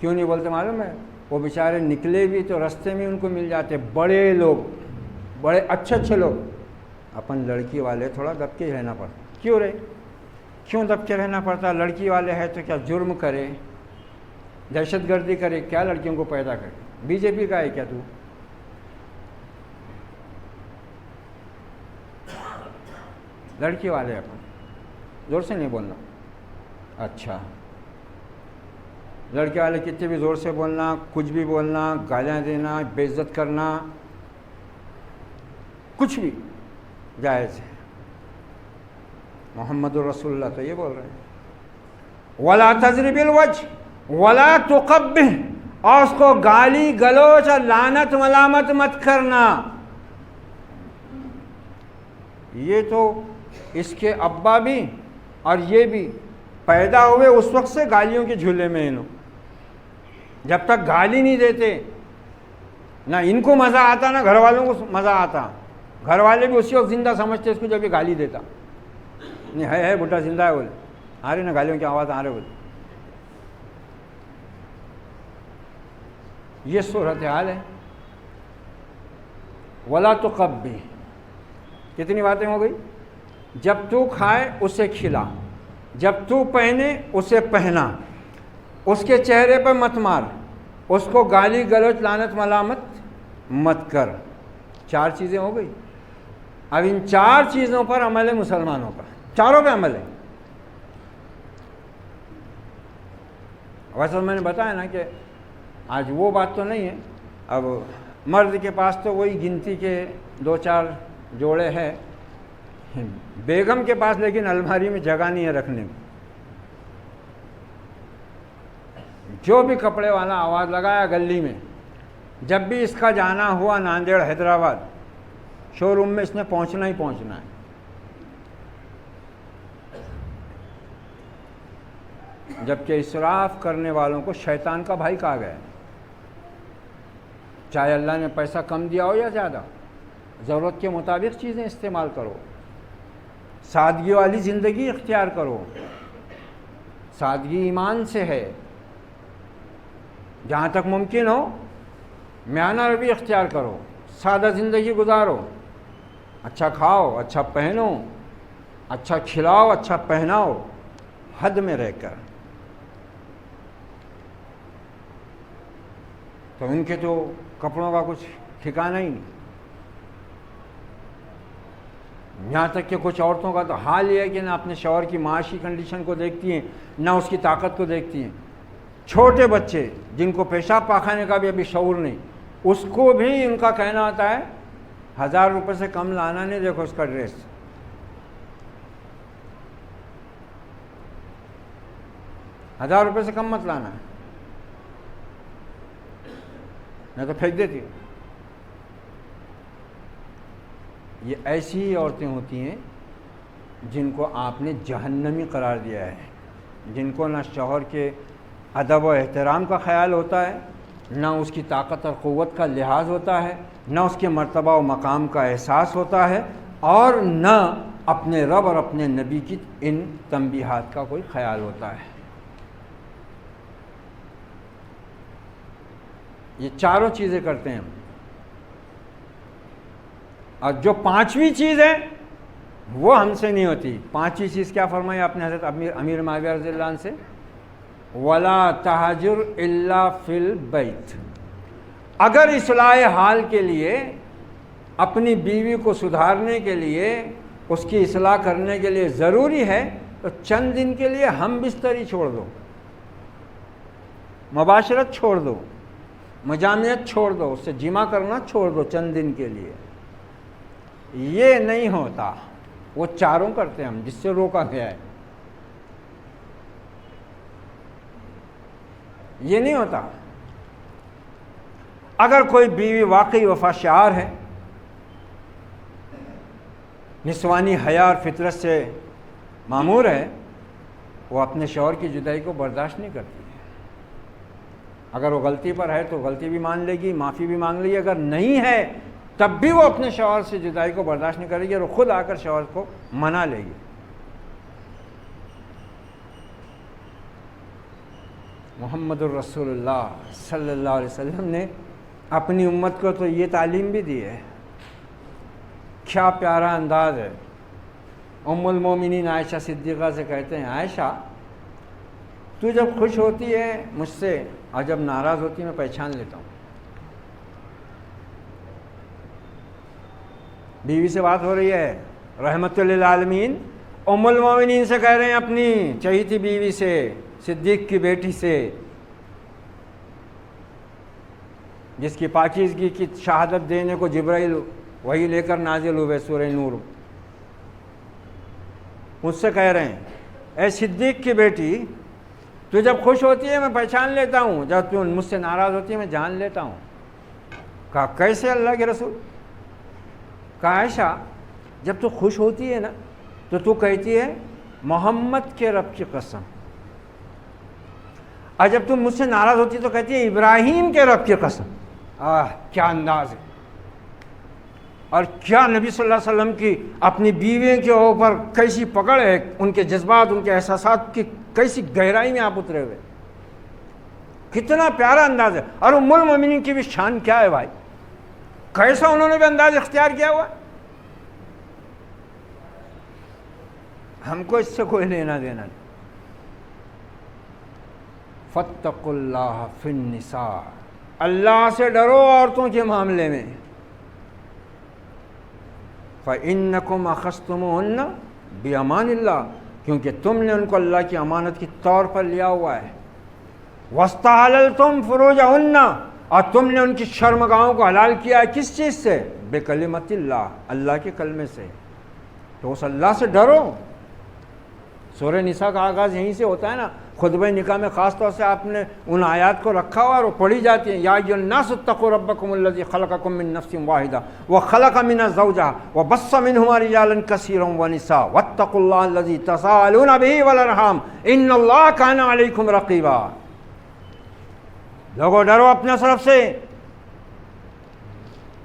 کیوں نہیں بولتے معلوم ہے؟ وہ بیچارے نکلے بھی تو رستے میں ان کو مل جاتے بڑے لوگ، بڑے اچھے اچھے لوگ۔ اپن لڑکی والے تھوڑا دب کے رہنا پڑتا۔ کیوں رے؟ کیوں دب کے رہنا پڑتا؟ لڑکی والے ہے تو کیا جرم کرے، دہشت گردی کرے، کیا لڑکیوں کو پیدا کرے؟ بی جے پی کا ہے کیا تو؟ لڑکی والے اپن زور سے نہیں بولنا۔ اچھا، لڑکے والے کتنے بھی زور سے بولنا، کچھ بھی بولنا، گالیاں دینا، بے عزت کرنا، کچھ بھی جائز ہے۔ محمد الرسول اللہ تو یہ بول رہے ہیں وَلَا تَضْرِبِ الْوَجْهِ وَلَا تُقَبِّحْ، اور اس کو گالی گلوچ اور لعنت ملامت مت کرنا۔ یہ تو اس کے ابا بھی اور یہ بھی پیدا ہوئے اس وقت سے گالیوں کے جھولے میں انہوں، جب تک گالی نہیں دیتے نہ ان کو مزہ آتا نہ گھر والوں کو مزہ آتا۔ گھر والے بھی اسی وقت زندہ سمجھتے اس کو جب یہ گالی دیتا، نہیں ہے بڈھا زندہ ہے بولے، آ رہے نا گالیوں کی آواز آ رہے بولے۔ یہ صورتحال ہے۔ وَلَا تُقَبِّحْ، کتنی باتیں ہو گئی؟ جب تو کھائے اسے کھلا، جب تو پہنے اسے پہنا، اس کے چہرے پہ مت مار، اس کو گالی گلوچ لعنت ملامت مت کر۔ 4 چیزیں ہو گئی۔ اب ان 4 چیزوں پر عمل ہے مسلمانوں کا، چاروں پہ عمل ہے۔ ویسے میں نے بتایا نا کہ آج وہ بات تو نہیں ہے، اب مرد کے پاس تو وہی گنتی کے 2-4 جوڑے ہیں، بیگم کے پاس لیکن الماری میں جگہ نہیں ہے رکھنے میں۔ جو بھی کپڑے والا آواز لگایا گلی میں، جب بھی اس کا جانا ہوا ناندیڑ حیدرآباد، شو روم میں اس نے پہنچنا ہی پہنچنا ہے۔ جبکہ اسراف کرنے والوں کو شیطان کا بھائی کہا گیا ہے۔ چاہے اللہ نے پیسہ کم دیا ہو یا زیادہ، ضرورت کے مطابق چیزیں استعمال کرو، سادگی والی زندگی اختیار کرو۔ سادگی ایمان سے ہے، جہاں تک ممکن ہو میانہ روی اختیار کرو، سادہ زندگی گزارو، اچھا کھاؤ، اچھا پہنو، اچھا کھلاؤ، اچھا پہناؤ، حد میں رہ کر۔ تو ان کے تو کپڑوں کا کچھ ٹھکانہ ہی نہیں۔ یہاں تک کہ کچھ عورتوں کا تو حال یہ ہے کہ نہ اپنے شوہر کی معاشی کنڈیشن کو دیکھتی ہیں، نہ اس کی طاقت کو دیکھتی ہیں۔ چھوٹے بچے جن کو پیشاب پاخانے کا بھی ابھی شعور نہیں، اس کو بھی ان کا کہنا ہوتا ہے 1000 روپے سے کم لانا نہیں، دیکھو اس کا ڈریس۔ $1000 سے کم مت لانا ہے، نہیں تو پھینک دیتی ہوں۔ یہ ایسی ہی عورتیں ہوتی ہیں جن کو آپ نے جہنمی قرار دیا ہے، جن کو نہ شوہر کے ادب و احترام کا خیال ہوتا ہے، نہ اس کی طاقت اور قوت کا لحاظ ہوتا ہے، نہ اس کے مرتبہ و مقام کا احساس ہوتا ہے، اور نہ اپنے رب اور اپنے نبی کی ان تنبیہات کا کوئی خیال ہوتا ہے۔ یہ چاروں چیزیں کرتے ہیں ہم۔ اور جو پانچویں چیز ہے وہ ہم سے نہیں ہوتی. پانچویں چیز کیا فرمائی آپ نے حضرت امیر معاویہ رضی اللہ عنہ سے؟ وَلَا تَحْجُرْ إِلَّا فِي الْبَيْتِ. اگر اصلاح حال کے لیے، اپنی بیوی کو سدھارنے کے لیے، اس کی اصلاح کرنے کے لیے ضروری ہے تو چند دن کے لیے ہم بستری چھوڑ دو، مباشرت چھوڑ دو، مجامعت چھوڑ دو، اس سے جمع کرنا چھوڑ دو چند دن کے لیے. یہ نہیں ہوتا. وہ چاروں کرتے ہیں ہم، جس سے روکا گیا ہے. یہ نہیں ہوتا. اگر کوئی بیوی واقعی وفا شعار ہے، نسوانی حیا اور فطرت سے معمور ہے، وہ اپنے شوہر کی جدائی کو برداشت نہیں کرتی ہے. اگر وہ غلطی پر ہے تو غلطی بھی مان لے گی، معافی بھی مانگ لے گی. اگر نہیں ہے تب بھی وہ اپنے شوہر سے جدائی کو برداشت نہیں کرے گی اور وہ خود آ کر شوہر کو منا لے گی. محمد الرسول اللہ صلی اللہ علیہ وسلم نے اپنی امت کو تو یہ تعلیم بھی دی ہے. کیا پیارا انداز ہے. ام المومنین عائشہ صدیقہ سے کہتے ہیں، عائشہ تو جب خوش ہوتی ہے مجھ سے اور جب ناراض ہوتی ہے میں پہچان لیتا ہوں. بیوی سے بات ہو رہی ہے، رحمت للعالمین ام المومنین سے کہہ رہے ہیں، اپنی چہیتی بیوی سے، صدیق کی بیٹی سے، جس کی پاکیزگی کی شہادت دینے کو جبرائیل وہی لے کر نازل ہوئے سورہ نور. مجھ سے کہہ رہے ہیں، اے صدیق کی بیٹی تو جب خوش ہوتی ہے میں پہچان لیتا ہوں، جب تو مجھ سے ناراض ہوتی ہے میں جان لیتا ہوں. کہا کیسے اللہ کے رسول؟ کہا عائشہ جب تو خوش ہوتی ہے نا تو کہتی ہے محمد کے رب کی قسم، اور جب تم مجھ سے ناراض ہوتی تو کہتی ہے ابراہیم کے رب کی قسم. کیا انداز ہے. اور کیا نبی صلی اللہ علیہ وسلم کی اپنی بیویوں کے اوپر کیسی پکڑ ہے، ان کے جذبات، ان کے احساسات کی کیسی گہرائی میں آپ اترے ہوئے. کتنا پیارا انداز ہے. اور ام المومنین کی بھی شان کیا ہے بھائی، کیسا انہوں نے بھی انداز اختیار کیا ہوا. ہم کو اس سے کوئی لینا دینا نہیں. فاتقوا اللہ فی النساء، اللہ سے ڈرو عورتوں کے معاملے میں. فإنکم اخذتموہن بأمان اللہ، کیونکہ تم نے ان کو اللہ کی امانت کی طور پر لیا ہوا ہے. واستحللتم فروجہن، اور تم نے ان کی شرمگاہوں کو حلال کیا ہے. کس چیز سے؟ بکلمۃ اللہ، اللہ کے کلمے سے. تو اس اللہ سے ڈرو. سورہ نساء کا آغاز یہیں سے ہوتا ہے نا. خطبہ نکاح میں خاص طور سے آپ نے ان آیات کو رکھا ہوا اور وہ پڑھی جاتی ہیں. یا ایھا الناس اتقوا ربکم الذی خلقکم من نفس واحدہ وخلق منها زوجہا وبث منہما رجالا کثیرا ونساء واتقوا اللہ الذی تساءلون به والارحام ان اللہ کان علیکم رقیبا. لوگوں ڈرو اپنے اس رب سے،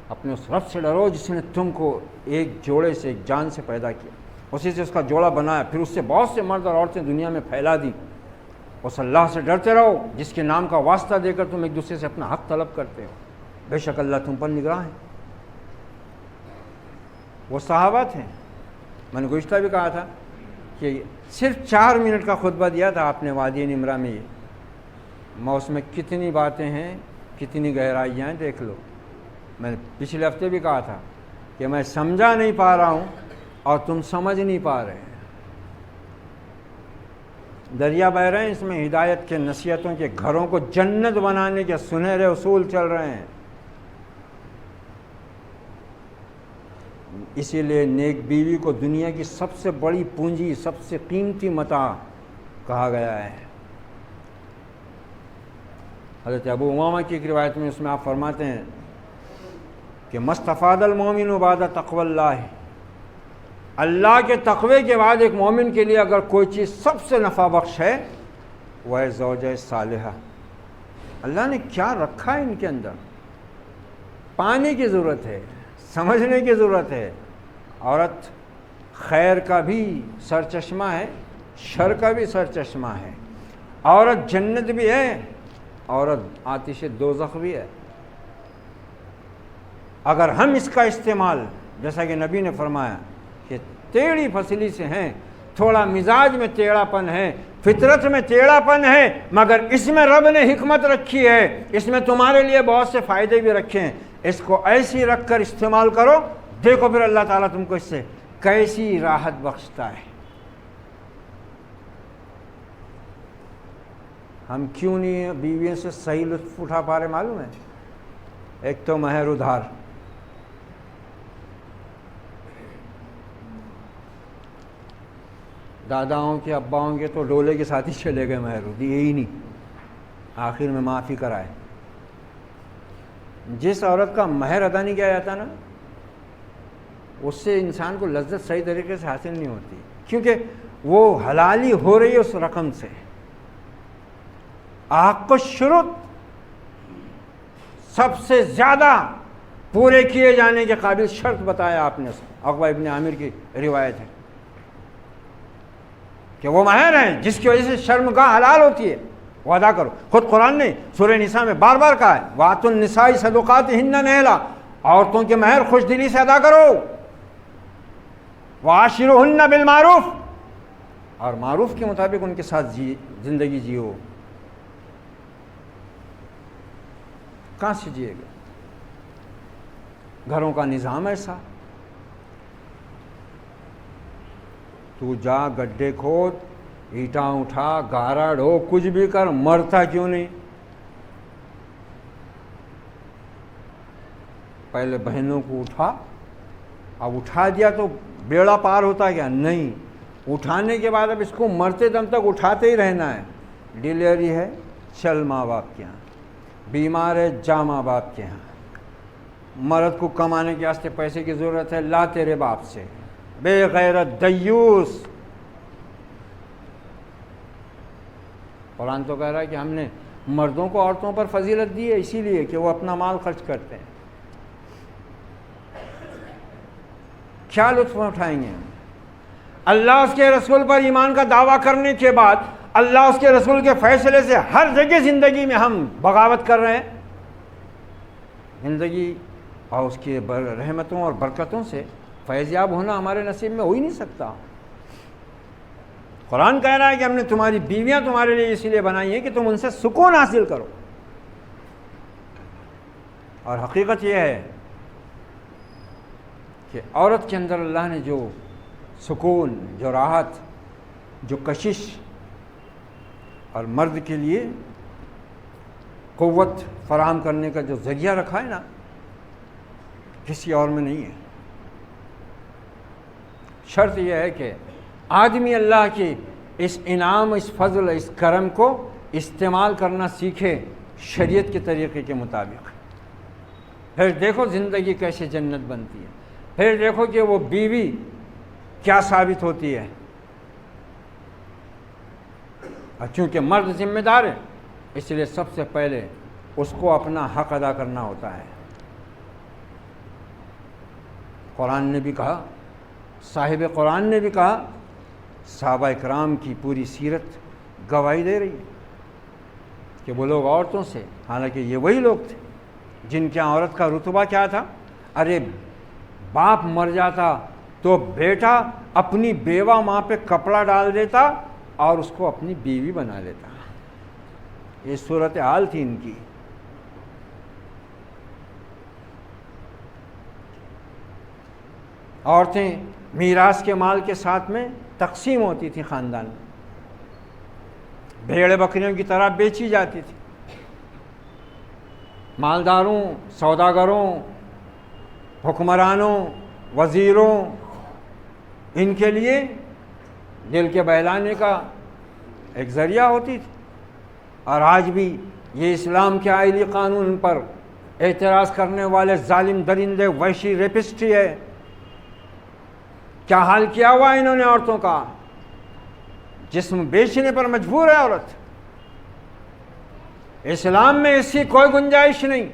اپنے اس رب سے ڈرو جس نے تم کو ایک جوڑے سے، ایک جان سے پیدا کیا، اسی سے اس کا جوڑا بنایا، پھر اس سے بہت سے مرد اور عورتیں دنیا میں پھیلا دی. اس اللہ سے ڈرتے رہو جس کے نام کا واسطہ دے کر تم ایک دوسرے سے اپنا حق طلب کرتے ہو. بے شک اللہ تم پر نگراں ہے. وہ صحابہ تھے. میں نے گزشتہ بھی کہا تھا کہ صرف 4 منٹ کا خطبہ دیا تھا آپ نے وادی نمرہ میں. یہ اس میں کتنی باتیں ہیں، کتنی گہرائیاں ہیں، دیکھ لو. میں نے پچھلے ہفتے بھی کہا تھا کہ میں سمجھا نہیں پا رہا ہوں اور تم سمجھ نہیں پا رہے ہیں. دریا بہ رہے ہیں، اس میں ہدایت کے، نصیحتوں کے گھروں کو جنت بنانے کے سنہرے اصول چل رہے ہیں. اسی لیے نیک بیوی کو دنیا کی سب سے بڑی پونجی، سب سے قیمتی متاع کہا گیا ہے. حضرت ابو امامہ کی ایک روایت میں اس میں آپ فرماتے ہیں کہ مستفاد المومن بعد تقوی اللہ، اللہ کے تقوی کے بعد ایک مومن کے لیے اگر کوئی چیز سب سے نفع بخش ہے وہ ہے زوجہ صالحہ. اللہ نے کیا رکھا ہے ان کے اندر. پانی کی ضرورت ہے، سمجھنے کی ضرورت ہے. عورت خیر کا بھی سرچشمہ ہے، شر کا بھی سرچشمہ ہے. عورت جنت بھی ہے، عورت آتش دوزخ بھی ہے. اگر ہم اس کا استعمال جیسا کہ نبی نے فرمایا کہ ٹیڑھی پسلی سے ہیں، تھوڑا مزاج میں ٹیڑھا پن ہے، فطرت میں ٹیڑھا پن ہے، مگر اس میں رب نے حکمت رکھی ہے، اس میں تمہارے لیے بہت سے فائدے بھی رکھے ہیں، اس کو ایسی رکھ کر استعمال کرو، دیکھو پھر اللہ تعالیٰ تم کو اس سے کیسی راحت بخشتا ہے۔ ہم کیوں نہیں بیویوں سے صحیح لطف اٹھا پا رہے معلوم ہے؟ ایک تو مہر ادھار، داداؤں کے اباؤں کے تو ڈولے کے ساتھ ہی چلے گئے، مہر دیے ہی نہیں، آخر میں معافی کرائے۔ جس عورت کا مہر ادا نہیں کیا جاتا نا، اس سے انسان کو لذت صحیح طریقے سے حاصل نہیں ہوتی، کیونکہ وہ حلالی ہو رہی ہے اس رقم سے۔ حق الشروط سب سے زیادہ پورے کیے جانے کے قابل شرط بتایا آپ نے، عقبہ ابن عامر کی روایت ہے کہ وہ مہر ہیں جس کی وجہ سے شرمگاہ حلال ہوتی ہے، وہ ادا کرو۔ خود قرآن نے سورہ نساء میں بار بار کہا ہے وَآتُوا النِّسَاءِ صَدُقَاتِهِنَّ نِحْلًا، عورتوں کے مہر خوش دلی سے ادا کرو، وَعَاشِرُوهُنَّ بِالْمَعْرُوفِ، اور معروف کے مطابق ان کے ساتھ زندگی جیو۔ کہاں سے جیے گا؟ گھروں کا نظام ایسا، تو جا گڈھے کھود، اینٹاں اٹھا، گارا ڈھو، کچھ بھی کر، مرتا کیوں نہیں؟ پہلے بہنوں کو اٹھا، اب اٹھا دیا تو بیڑا پار ہوتا کیا؟ نہیں، اٹھانے کے بعد اب اس کو مرتے دم تک اٹھاتے ہی رہنا ہے۔ ڈیلیوری ہے، چل ماں باپ کے ہاں، بیمار ہے، جا ماں باپ کے ہاں، مرد کو کمانے کے واسطے پیسے کی ضرورت ہے، لا تیرے باپ سے، بے غیرت دیوس۔ قرآن تو کہہ رہا ہے کہ ہم نے مردوں کو عورتوں پر فضیلت دی ہے اسی لیے کہ وہ اپنا مال خرچ کرتے ہیں۔ کیا لطف اٹھائیں گے؟ اللہ اس کے رسول پر ایمان کا دعویٰ کرنے کے بعد اللہ اس کے رسول کے فیصلے سے ہر جگہ زندگی میں ہم بغاوت کر رہے ہیں۔ زندگی اور اس کی رحمتوں اور برکتوں سے فیضیاب ہونا ہمارے نصیب میں ہو ہی نہیں سکتا۔ قرآن کہہ رہا ہے کہ ہم نے تمہاری بیویاں تمہارے لیے اسی لیے بنائی ہیں کہ تم ان سے سکون حاصل کرو، اور حقیقت یہ ہے کہ عورت کے اندر اللہ نے جو سکون، جو راحت، جو کشش، اور مرد کے لیے قوت فراہم کرنے کا جو ذریعہ رکھا ہے نا، کسی اور میں نہیں ہے۔ شرط یہ ہے کہ آدمی اللہ کی اس انعام، اس فضل، اس کرم کو استعمال کرنا سیکھے شریعت کے طریقے کے مطابق، پھر دیکھو زندگی کیسے جنت بنتی ہے، پھر دیکھو کہ وہ بیوی کیا ثابت ہوتی ہے۔ اور چونکہ مرد ذمہ دار ہے، اس لیے سب سے پہلے اس کو اپنا حق ادا کرنا ہوتا ہے۔ قرآن نے بھی کہا، صاحب قرآن نے بھی کہا، صحابہ اکرام کی پوری سیرت گواہی دے رہی ہے کہ وہ لوگ عورتوں سے، حالانکہ یہ وہی لوگ تھے جن کے عورت کا رتبہ کیا تھا، ارے باپ مر جاتا تو بیٹا اپنی بیوہ ماں پہ کپڑا ڈال دیتا اور اس کو اپنی بیوی بنا لیتا۔ یہ صورتحال تھی ان کی۔ عورتیں میراث کے مال کے ساتھ میں تقسیم ہوتی تھی خاندان میں، بھیڑ بکریوں کی طرح بیچی جاتی تھی۔ مالداروں، سوداگروں، حکمرانوں، وزیروں، ان کے لیے دل کے بہلانے کا ایک ذریعہ ہوتی تھی۔ اور آج بھی یہ اسلام کے آئلی قانون پر اعتراض کرنے والے ظالم درندے، وحشی ریپسٹی ہے۔ کیا حال کیا ہوا انہوں نے عورتوں کا؟ جسم بیچنے پر مجبور ہے عورت۔ اسلام میں اس کی کوئی گنجائش نہیں۔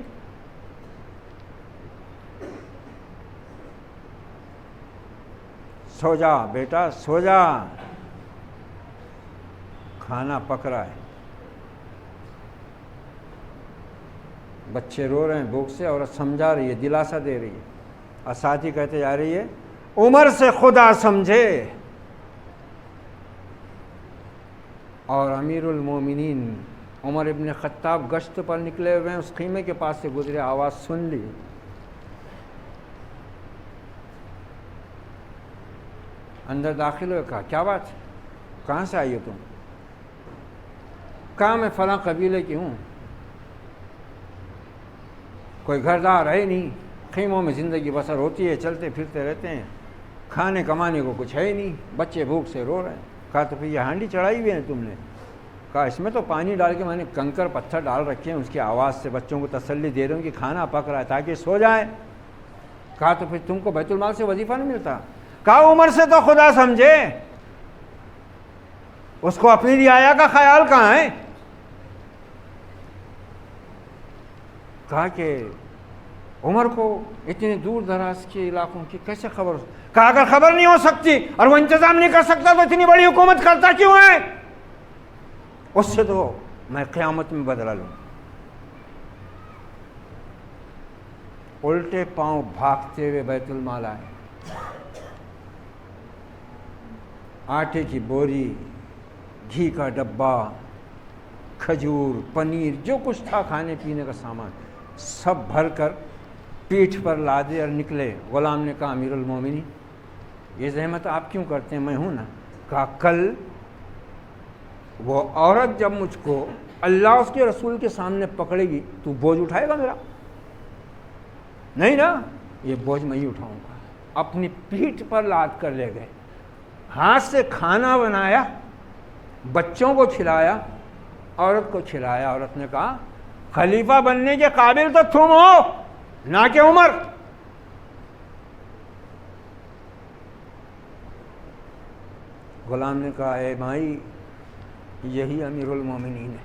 سو جا بیٹا، سو جا، کھانا پک رہا ہے، بچے رو رہے ہیں بھوک سے، عورت سمجھا رہی ہے، دلاسا دے رہی ہے، اور ساتھ ہی کہتے جا رہی ہے عمر سے خدا سمجھے، اور امیر المومنین عمر ابن خطاب گشت پر نکلے ہوئے ہیں، اس خیمے کے پاس سے گزرے، آواز سن لی، اندر داخل ہوئے، کہا کیا بات ہے، کہاں سے آئی ہو تم؟ کہا میں فلاں قبیلے کی ہوں، کوئی گھردار ہے نہیں، خیموں میں زندگی بسر ہوتی ہے، چلتے پھرتے رہتے ہیں، کھانے کمانے کو کچھ ہے ہی نہیں، بچے بھوک سے رو رہے ہیں۔ کہا تو پھر یہ ہانڈی چڑھائی ہوئی ہے تم نے؟ کہا اس میں تو پانی ڈال کے میں نے کنکر پتھر ڈال رکھے ہیں، اس کی آواز سے بچوں کو تسلی دے رہا ہوں کہ کھانا پک رہا ہے تاکہ سو جائیں۔ کہا تو پھر تم کو بیت المال سے وظیفہ نہیں ملتا؟ کہا عمر سے تو خدا سمجھے، اس کو اپنی رعایا کا خیال کہاں ہے؟ کہا کہ عمر کو اتنے دور دراز کے علاقوں کی کیسے خبر؟ کہا اگر خبر نہیں ہو سکتی اور وہ انتظام نہیں کر سکتا تو اتنی بڑی حکومت کرتا کیوں ہے؟ اس سے تو میں قیامت میں بدلہ لوں۔ الٹے پاؤں بھاگتے ہوئے بیت المال آئے، آٹے کی بوری، گھی کا ڈبہ، کھجور، پنیر، جو کچھ تھا کھانے پینے کا سامان سب بھر کر پیٹھ پر لادے اور نکلے۔ غلام نے کہا امیر المومنین یہ زحمت آپ کیوں کرتے ہیں، میں ہوں نا۔ کہا کل وہ عورت جب مجھ کو اللہ اس کے رسول کے سامنے پکڑے گی تو بوجھ اٹھائے گا میرا؟ نہیں نا، یہ بوجھ میں ہی اٹھاؤں گا۔ اپنی پیٹھ پر لاد کر لے گئے، ہاتھ سے کھانا بنایا، بچوں کو کھلایا، عورت کو کھلایا۔ عورت نے کہا خلیفہ بننے کے قابل تو تم ہو نہ کہ عمر۔ غلام نے کہا اے مائی یہی امیر المومنین ہے،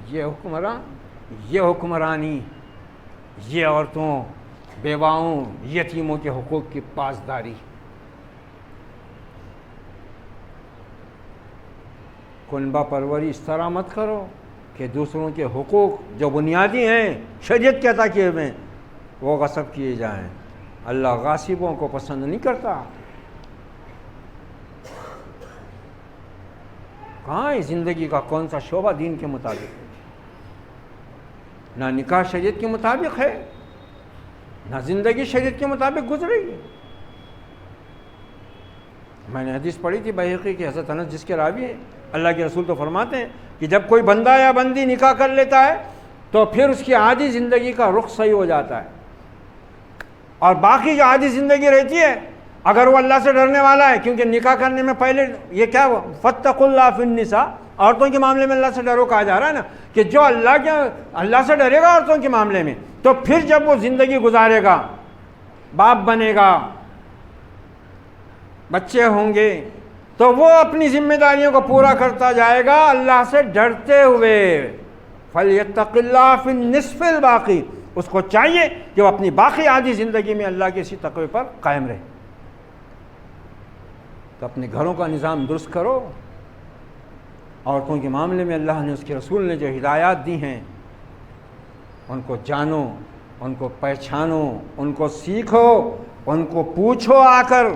یہ حکمراں، یہ حکمرانی، یہ عورتوں، بیواؤں، یتیموں کے حقوق کی پاسداری۔ کنبہ پروری اس طرح مت کرو کہ دوسروں کے حقوق جو بنیادی ہیں شریعت کے عطا کیے ہوئے وہ غصب کیے جائیں۔ اللہ غاصبوں کو پسند نہیں کرتا۔ کہاں ہے زندگی کا کون سا شعبہ دین کے مطابق ہے؟ نہ نکاح شریعت کے مطابق ہے، نہ زندگی شریعت کے مطابق گزرے گی۔ میں نے حدیث پڑھی تھی بیہقی کی، حضرت انس جس کے راوی ہیں، اللہ کے رسول تو فرماتے ہیں کہ جب کوئی بندہ یا بندی نکاح کر لیتا ہے تو پھر اس کی عادی زندگی کا رخ صحیح ہو جاتا ہے، اور باقی جو عادی زندگی رہتی ہے اگر وہ اللہ سے ڈرنے والا ہے، کیونکہ نکاح کرنے میں پہلے یہ کیا ہوا، فاتقوا اللہ فی النساء، عورتوں کے معاملے میں اللہ سے ڈرو کہا جا رہا ہے نا، کہ جو اللہ سے ڈرے گا عورتوں کے معاملے میں تو پھر جب وہ زندگی گزارے گا، باپ بنے گا، بچے ہوں گے، تو وہ اپنی ذمہ داریوں کو پورا کرتا جائے گا اللہ سے ڈرتے ہوئے۔ فَلْيَتَّقِ اللَّهَ فِي النِّصْفِ الْبَاقِي، اس کو چاہیے کہ وہ اپنی باقی عادی زندگی میں اللہ کے اسی تقوی پر قائم رہے۔ تو اپنے گھروں کا نظام درست کرو۔ عورتوں کے معاملے میں اللہ نے، اس کے رسول نے جو ہدایات دی ہیں ان کو جانو، ان کو پہچانو، ان کو سیکھو، ان کو پوچھو آ کر،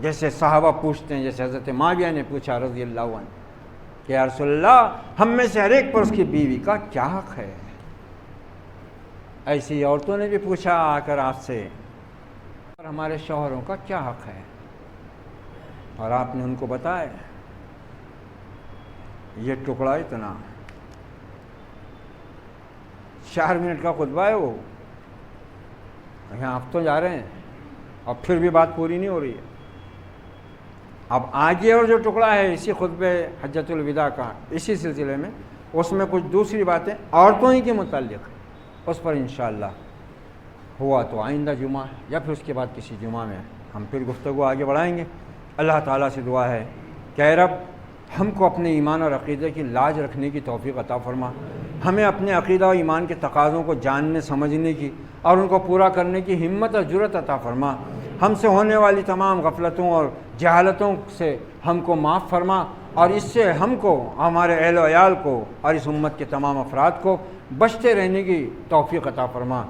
جیسے صحابہ پوچھتے ہیں، جیسے حضرت معاویہ نے پوچھا رضی اللہ عنہ کہ یا رسول اللہ ہم میں سے ہر ایک پر اس کی بیوی کا کیا حق ہے؟ ایسی عورتوں نے بھی پوچھا آ کر آپ سے، اور ہمارے شوہروں کا کیا حق ہے؟ اور آپ نے ان کو بتایا۔ یہ ٹکڑا اتنا 4 منٹ کا خطبہ ہے، وہ یہاں آپ تو جا رہے ہیں اور پھر بھی بات پوری نہیں ہو رہی ہے۔ اب آگے اور جو ٹکڑا ہے اسی خطبے حجۃ الوداع کا، اسی سلسلے میں، اس میں کچھ دوسری باتیں عورتوں ہی کے متعلق، اس پر انشاءاللہ ہوا تو آئندہ جمعہ یا پھر اس کے بعد کسی جمعہ میں ہم پھر گفتگو آگے بڑھائیں گے۔ اللہ تعالیٰ سے دعا ہے کہ اے رب ہم کو اپنے ایمان اور عقیدے کی لاج رکھنے کی توفیق عطا فرما، ہمیں اپنے عقیدہ و ایمان کے تقاضوں کو جاننے سمجھنے کی اور ان کو پورا کرنے کی ہمت اور جرأت عطا فرما، ہم سے ہونے والی تمام غفلتوں اور جہالتوں سے ہم کو معاف فرما، اور اس سے ہم کو، ہمارے اہل و عیال کو اور اس امت کے تمام افراد کو بچتے رہنے کی توفیق عطا فرما۔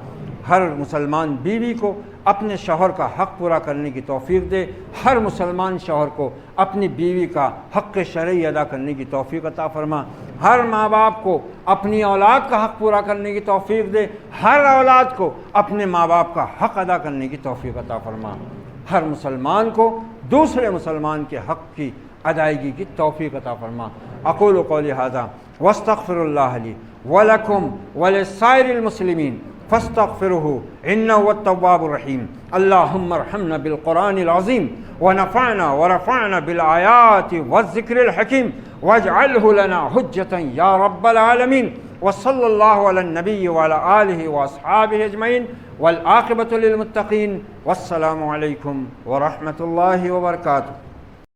ہر مسلمان بیوی کو اپنے شوہر کا حق پورا کرنے کی توفیق دے، ہر مسلمان شوہر کو اپنی بیوی کا حق شرعی ادا کرنے کی توفیق عطا فرما۔ ہر ماں باپ کو اپنی اولاد کا حق پورا کرنے کی توفیق دے، ہر اولاد کو اپنے ماں باپ کا حق ادا کرنے کی توفیق عطا فرما۔ ہر مسلمان کو دوسرے مسلمان کے حق کی ادائیگی کی توفیق عطا فرما۔ اقول قولی ھذا واستغفر اللہ لی ولکم ولسائر المسلمین فاستغفروه انه هو التواب الرحیم۔ اللہم ارحمنا بالقرآن العظیم ونفعنا ورفعنا بالآیات والذکر الحکیم واجعلہ لنا حجتا یا رب العالمین۔ وصلی اللہ علی النبی وعلی آلہ واصحابہ اجمعین والعاقبۃ للمتقین۔ والسلام علیکم ورحمۃ اللہ وبرکاتہ۔